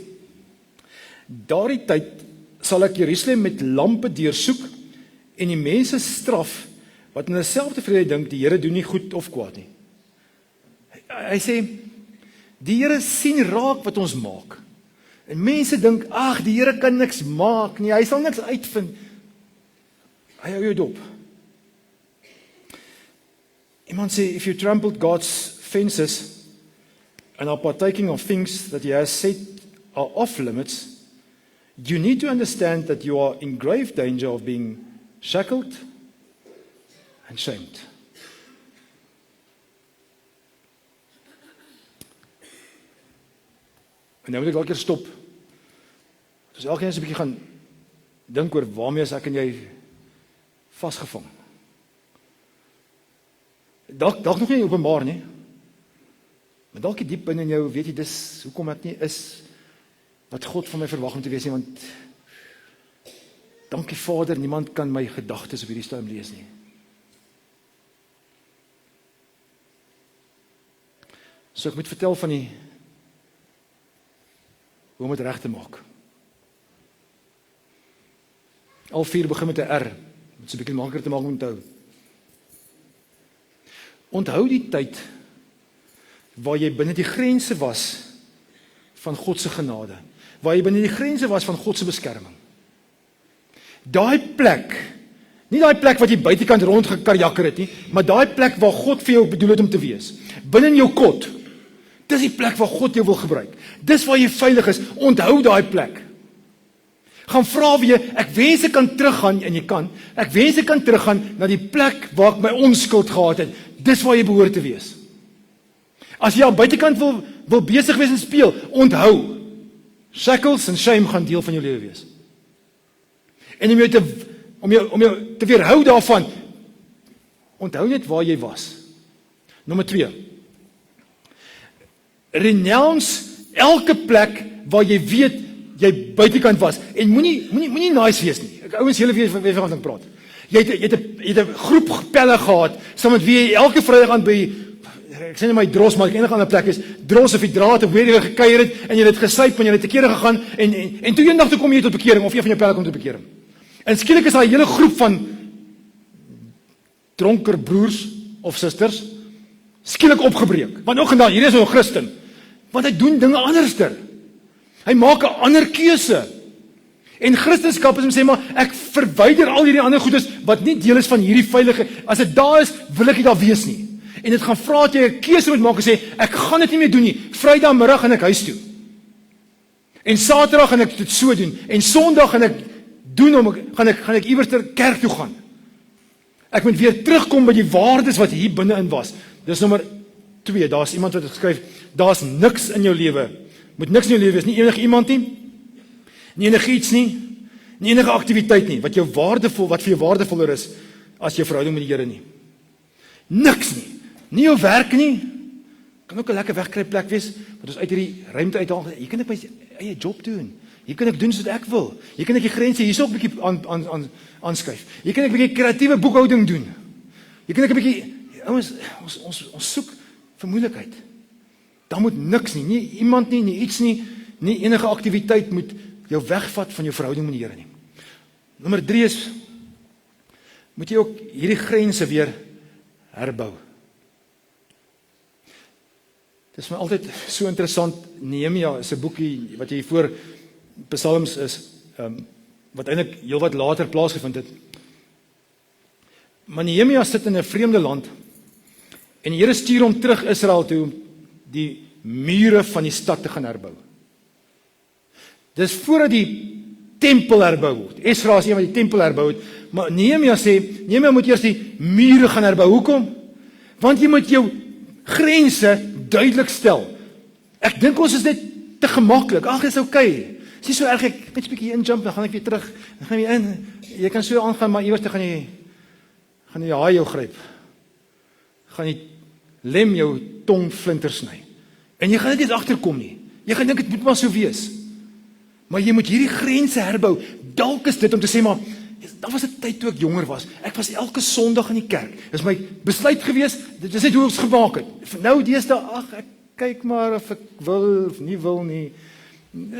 daardie tyd sal ek Jerusalem met lampe deursoek en die mense straf wat in hulself tevrede dink die Here doen nie goed of kwaad nie. Hy sê, die Here sien raak wat ons maak. En mense dink, ag, die Here kan niks maak nie, hy sal niks uitvind. Hy hou jou dop. Iemand sê, if you trampled God's fences and are partaking of things that he has said are off limits, you need to understand that you are in grave danger of being shackled and shamed. En nou moet ek elke keer stop. Dus elke keer eens 'n bietjie gaan dink oor waarmee is ek en jy vasgevang. Dalk nog nie openbaar nie. Maar dalk diep binne in jou weet jy dis hoekom ek nie is wat God van my verwag om te wees nie, want dankie Vader, niemand kan my gedagtes op hierdie stadium lees nie. So ek moet vertel van die hoe om dit reg te maak. Al 4 begin met 'n R, om dit 'n bietjie makliker te maak om te onthou. Onthou die tyd waar jy binne die grense was van God se genade, waar jy binne die grense was van God se beskerming. Daai plek, nie daai plek wat jy buitekant rondgekarjakker het nie, maar daai plek waar God vir jou bedoel het om te wees, binne in jou kot. Dis die plek waar God jou wil gebruik. Dis waar jy veilig is. Onthou daai plek. Gaan vra weer, ek wens ek kan teruggaan, en jy kan, ek wens ek kan teruggaan na die plek waar ek my onskuld gehad het. Dis waar jy behoort te wees. As jy aan buitekant wil besig wees en speel, onthou, shackles en shame gaan deel van jou lewe wees. En om jou te weerhou daarvan, onthou net waar jy was. Nommer 2. Renounce elke plek waar jy weet jy buitekant was, en moenie nice wees nie. Ouens, julle weet van ek praat. Jy het 'n groep pelle gehad, saam met wie jy elke Vrydag aan by ek sê nie my dros, maar ek enige ander plek is, dros of die draad of weer jy gekuier het, en jy het gesuip, en jy het te kere gegaan, en toe eendag toe kom jy tot bekering, of een van jou pelle kom tot bekering. En skielik is daar 'n hele groep van dronker broers of susters, skielik opgebreek, want ook gedaan, hierdie is nou 'n Christen, want hy doen dinge anderster. Hy maak 'n ander keuse. En Christendom is om sê, maar ek verwyder al hierdie ander goedes wat nie deel is van hierdie veilige. As dit daar is, wil ek nie daar wees nie. En dit gaan vra dat jy 'n keuse moet maak en sê, ek gaan dit nie meer doen nie. Vrydagmiddag gaan ek huis toe. En Saterdag gaan ek dit so doen. En Sondag gaan ek gaan ek iewers ter kerk toe gaan. Ek moet weer terugkom by die waardes wat hier binne-in was. Dis nommer 2. Daar's iemand wat het geskryf, daar's niks in jou lewe. Moet niks in jou lewe wees, nie enige iemand nie. Nie enige iets nie enige aktiwiteit nie, wat vir jou waardevoller is, as jou verhouding met die Here nie. Niks nie. Nie jou werk nie, kan ook 'n lekker wegkruipplek wees, wat ons uit hierdie ruimte uithaal, hier kan ek my eie job doen, hier kan ek doen soos ek wil, hier kan ek die grense hierso 'n bietjie aanskuif, hier kan ek 'n bietjie kreatiewe boekhouding doen, hier kan ek 'n bietjie, ons soek vermoeilikheid, daar moet niks nie iemand nie iets nie enige aktiwiteit moet jou wegvat van jou verhouding met die Here nie. Nommer 3 is, moet jy ook hierdie grense weer herbou. Dit is my altyd so interessant, Nehemia is 'n boekie wat jy voor Psalms is, wat eintlik heelwat later plaasgevind het. Maar Nehemia sit in 'n vreemde land, en die Here stuur hom terug Israel toe, om die mure van die stad te gaan herbou. Dis voordat die tempel herbou word. Esra is een wat die tempel herbou het, maar Nehemia sê, Nehemia moet eers die mure gaan herbou. Hoekom? Want jy moet jou grense duidelik stel. Ek dink ons is net te gemaklik. Ag, dis okay. Dis nie so erg, ek net 'n bietjie injump, dan gaan ek weer terug. Dan gaan jy in. Jy kan so aangaan, maar iewers gaan jy haai jou gryp. Gaan jy lem jou tong flinters sny. En jy gaan dit nie agterkom nie. Jy gaan dink dit moet maar so wees. Maar jy moet hierdie grense herbou. Dalk is dit om te sê, maar daar was 'n tyd toe ek jonger was. Ek was elke Sondag in die kerk. Dis my besluit gewees. Dit is net hoe ons gemaak het. Nou deesdae, ag, ek kyk maar of ek wil of nie wil nie.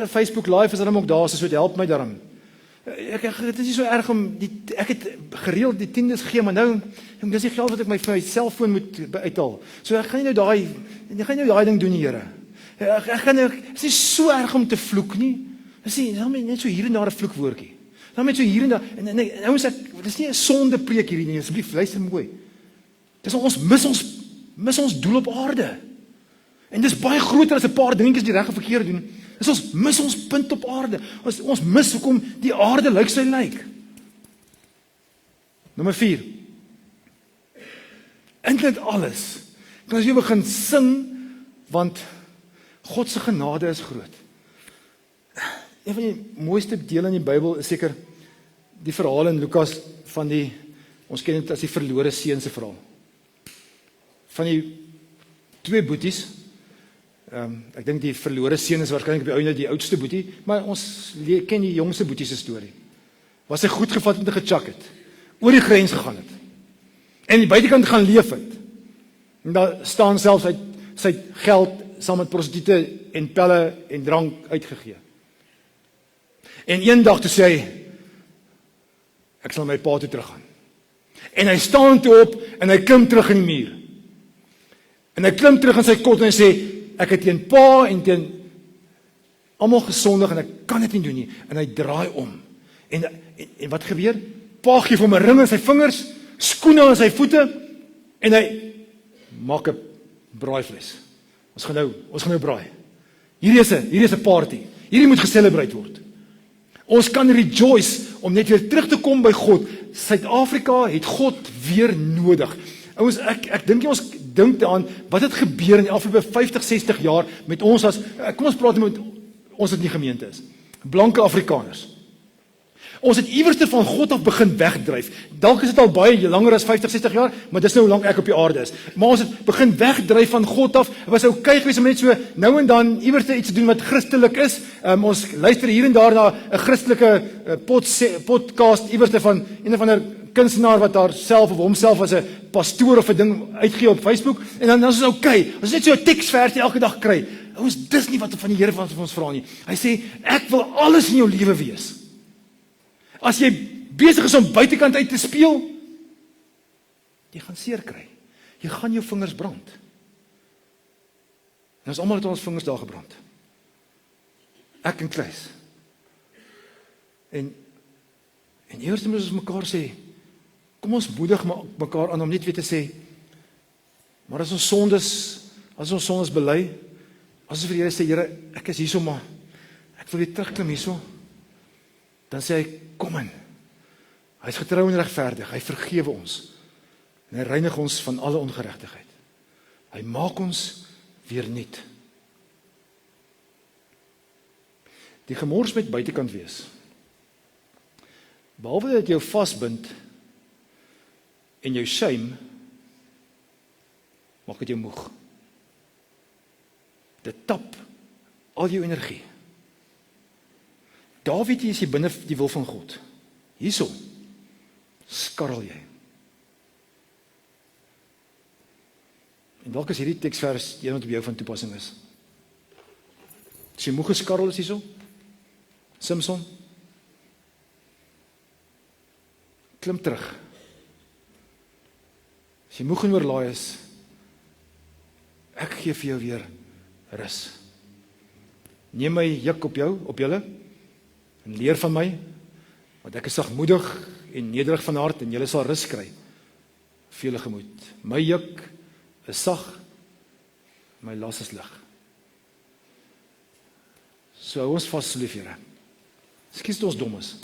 Facebook Live is dan ook daar, so dit help my daarom. Dit is nie so erg om ek het gereeld die 10des gegee, maar nou dis nie geld wat ek my vir my selfoon moet uithaal. So ek gaan nie nou daai ding doen, Here. Dit is nie so erg om te vloek nie. Dis net so hier en daar 'n vloekwoordjie. Dan met so hier en daar, en nou is dis nie 'n sonde preek hierdie nie, asseblief luister mooi. Dis ons mis ons doel op aarde. En dis baie groter as 'n paar dingetjies die reg en verkeerd doen. Dis ons mis ons punt op aarde. Ons mis hoekom die aarde lyk so lyk. Nommer 4. In dit alles kan as jy begin sing, want God se genade is groot. Een van die mooiste dele in die Bybel is seker die verhaal in Lukas van ons ken dit as die verlore seun se verhaal. Van die 2 boeties, ek dink die verlore seun is waarskynlik op die ouene die oudste boetie, maar ons ken die jongste boetie se storie. Was hy goed gevat en te gechak het, oor die grens gegaan het, en die buitekant gaan leef het, en daar staan selfs sy geld saam met prostituie en pelle en drank uitgegee. En eendag toe sê hy, ek sal my pa toe teruggaan. En hy staan toe op, en hy klim terug in die muur. En hy klim terug in sy kot, en hy sê, ek het teen pa, en teen almal gesondig, en ek kan dit nie doen nie. En hy draai om. En wat gebeur? Pa gee vir hom 'n ring in sy vingers, skoene aan sy voete, en hy maak 'n braaivleis. Ons gaan nou braai. Hierdie is 'n party. Hierdie moet geselebrate word. Ons kan rejoice om net weer terug te kom by God. Suid-Afrika het God weer nodig. Ouens, ek dink ons dink daaraan wat het gebeur in die afgelope 50, 60 jaar met ons kom ons praat met ons wat nie gemeente is. Blanke Afrikaners. Ons het iewerste van God af begin wegdryf. Dalk is dit al baie langer as 50, 60 jaar, maar dis nou hoe lank ek op die aarde is. Maar ons het begin wegdryf van God af. Dit was okay geweest om net so nou en dan iewerste iets te doen wat Christelik is. Ons luister hier en daar na 'n Christelike podcast iewerste van een of ander kunstenaar wat haarself of homself as 'n pastoor of 'n ding uitgee op Facebook en dan is dit okay. Ons net so 'n teksversie elke dag kry. Ons dis nie wat van die Here van ons vra nie. Hy sê ek wil alles in jou lewe wees. As jy besig is om buitekant uit te speel, jy gaan seer kry. Jy gaan jou vingers brand. En ons almal het ons vingers daar gebrand. Ek en Chris. En eers moet ons mekaar sê, kom ons moedig mekaar aan om net weer te sê, maar as ons sondes bely, as ons vir die Here sê, Here, ek is hierso maar, ek wil weer terugklim hierso, dan sê hy, kom in. Hy is getrou en regverdig, hy vergewe ons, en hy reinig ons van alle ongeregtigheid. Hy maak ons weer nuut. Die gemors met buitekant wees, behalwe dat jou vasbind en jou shame, maak dit jou moeg. Dit tap al jou energie. Daar weet jy is jy binne die wil van God. Hierso skarrel jy. En dalk is hierdie teksvers een wat op jou van toepassing is. As jy moeg geskarrel is hierso, Simson, klim terug. As jy moeg en oorlaai is, ek gee vir jou weer rus. Neem my juk op julle, en leer van my, want ek is sagmoedig en nederig van hart, en julle sal rus kry, vir julle gemoed. My juk is sag, my las is lig. So hou ons vas, lief Here. Skiet ons dom is.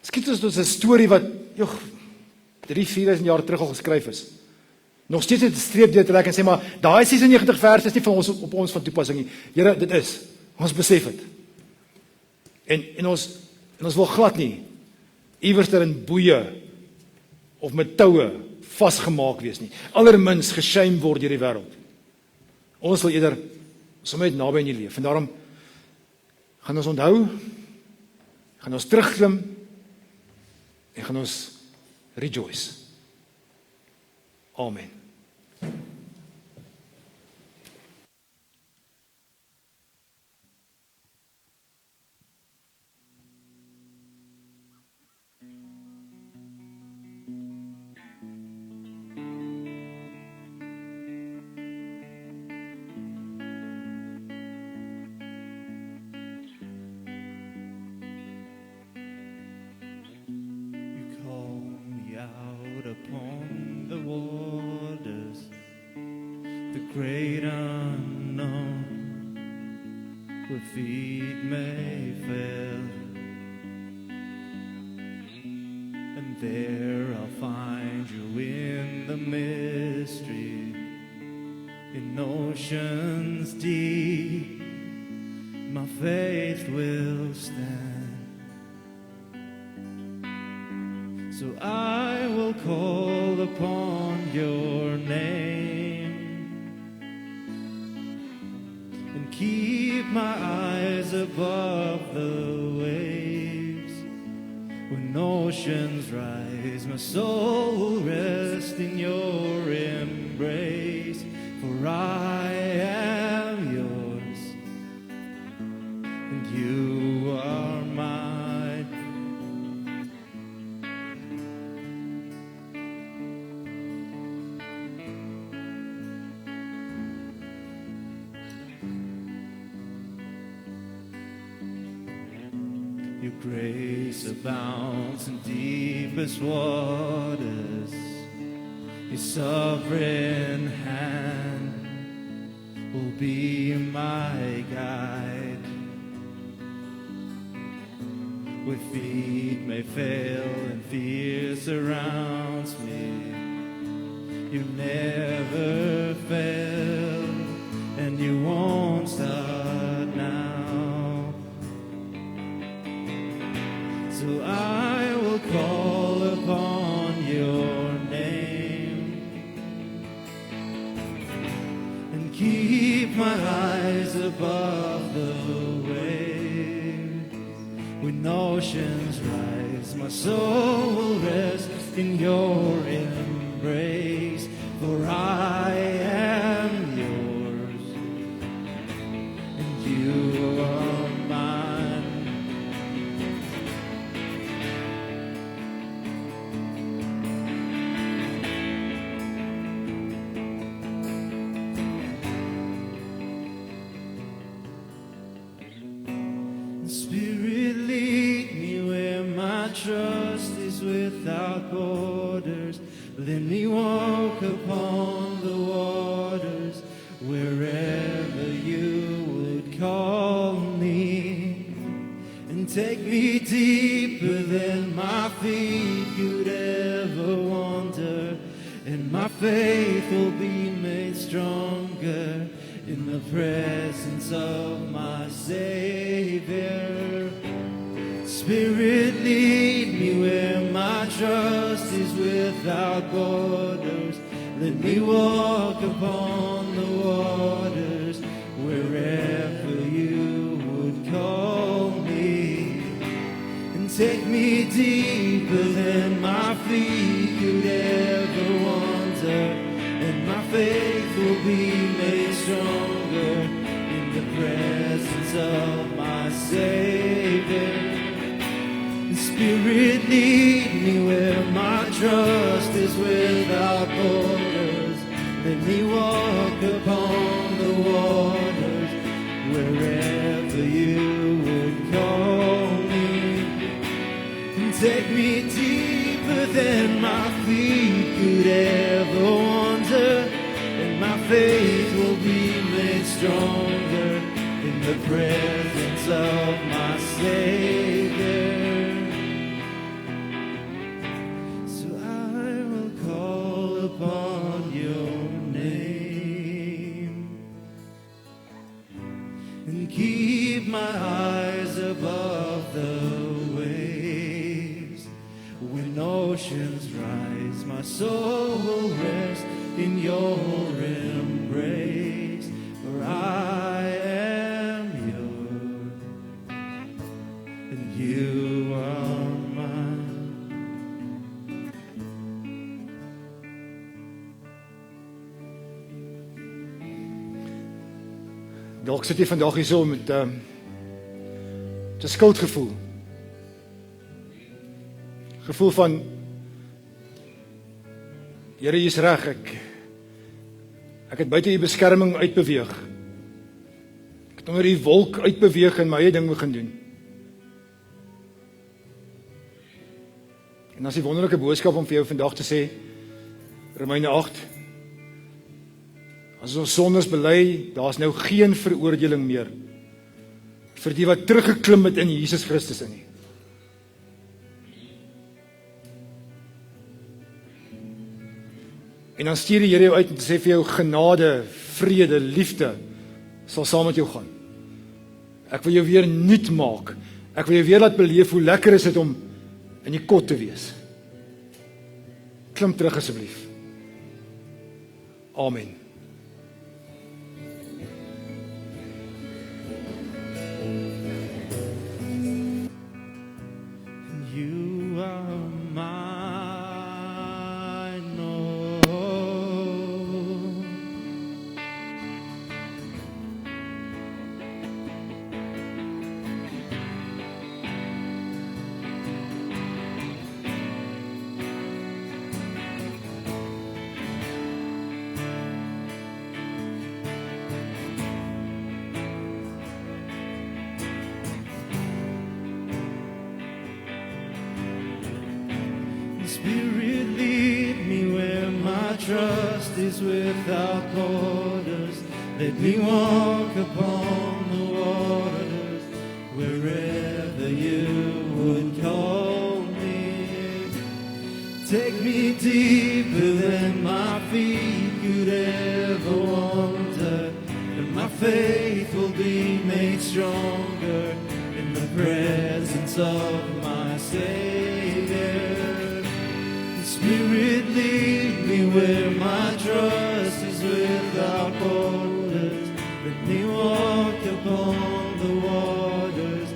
Skiet ons 'n storie wat 3-4 jaar terug al geskryf is. Nog steeds het 'n streep deur te trek en sê maar daai 96 verse is nie van ons op ons van toepassing nie. Here, dit is. Ons besef dit. En ons wil glad nie iewers ter in boeye of met toue vasgemaak wees nie. Allermins geshame word deur die wêreld. Ons wil eerder sommer net naby in die leef. En daarom gaan ons onthou, gaan ons terugklim en gaan ons rejoice. Amen. Upon the waters, the great unknown, where feet may fail, and there I'll find you in the mystery, in oceans deep, my faith will stand. So I will call upon your name and keep my eyes above the waves. When oceans rise, my soul will rest in your embrace. For I am yours and you are mine. Your grace abounds in deepest waters. Your sovereign hand will be my guide. Where feet may fail and fear surrounds me, you never fail and you won't start now. So I will call upon your name and keep my eyes above the waves. When oceans rise, my soul will rest in your embrace, for I am yours, and you are mine. Spirit, lead me where my trust is without borders. Let me walk upon the waters wherever you would call me, and take me deeper than my feet could ever wander, and my faith will be made stronger in the presence of my Savior. Spirit, lead me where my trust is without borders. Let me walk upon the waters wherever you would call me, and take me deeper than my feet could ever wander, and my faith will be made stronger in the presence of my Savior. Spirit, lead me where my trust is without borders. Let me walk upon the waters wherever you would call me, and take me deeper than my feet could ever wander, and my faith will be made stronger in the presence of my Savior. Upon your name, and keep my eyes above the waves. When oceans rise, my soul will rest in your embrace, for I am yours, and you are mine. Dalk sit jy vandag hier so met 'n skuldgevoel. Gevoel van Here, jy's reg, ek het buite u beskerming uitbeweeg. Ek het onder u wolk uitbeweeg en my eie ding begin doen. En dan is die wonderlike boodskap om vir jou vandag te sê, Romeine 8, as ons sondes bely, daar's nou geen veroordeling meer vir die wat teruggeklim het in Jesus Christus in nie. En dan stuur die Here jou uit en sê vir jou genade, vrede, liefde sal saam met jou gaan. Ek wil jou weer nuut maak. Ek wil jou weer laat beleef hoe lekker is dit om in die kot te wees. Klim terug asseblief. Amen. You are mine, oh. Spirit, lead me where my trust is without borders. Let me walk upon the waters wherever you would call me. Take me deeper than my feet could ever wander, and my faith will be made stronger in the presence of my Savior. Spirit, lead me where my trust is without borders. Let me walk upon the waters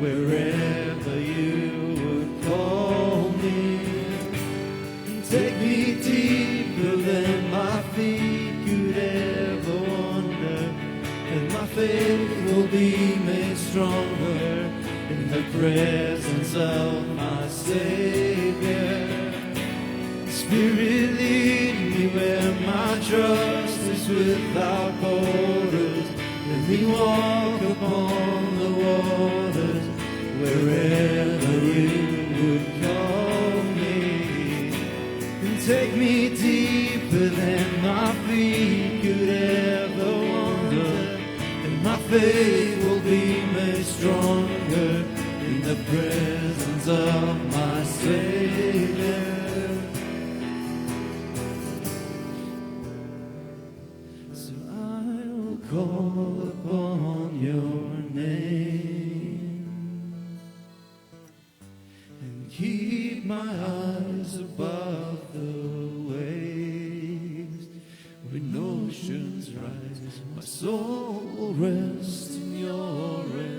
wherever you would call me. faith will be made stronger in the presence of my Savior. Spirit, lead me where my trust is without borders. Let me walk upon the waters wherever you would call me. And take me deeper than my feet could ever wander. And my faith will be made stronger in the presence of my Savior. So I'll call upon your name and keep my eyes above the waves. When oceans rise, my soul will rest in your embrace.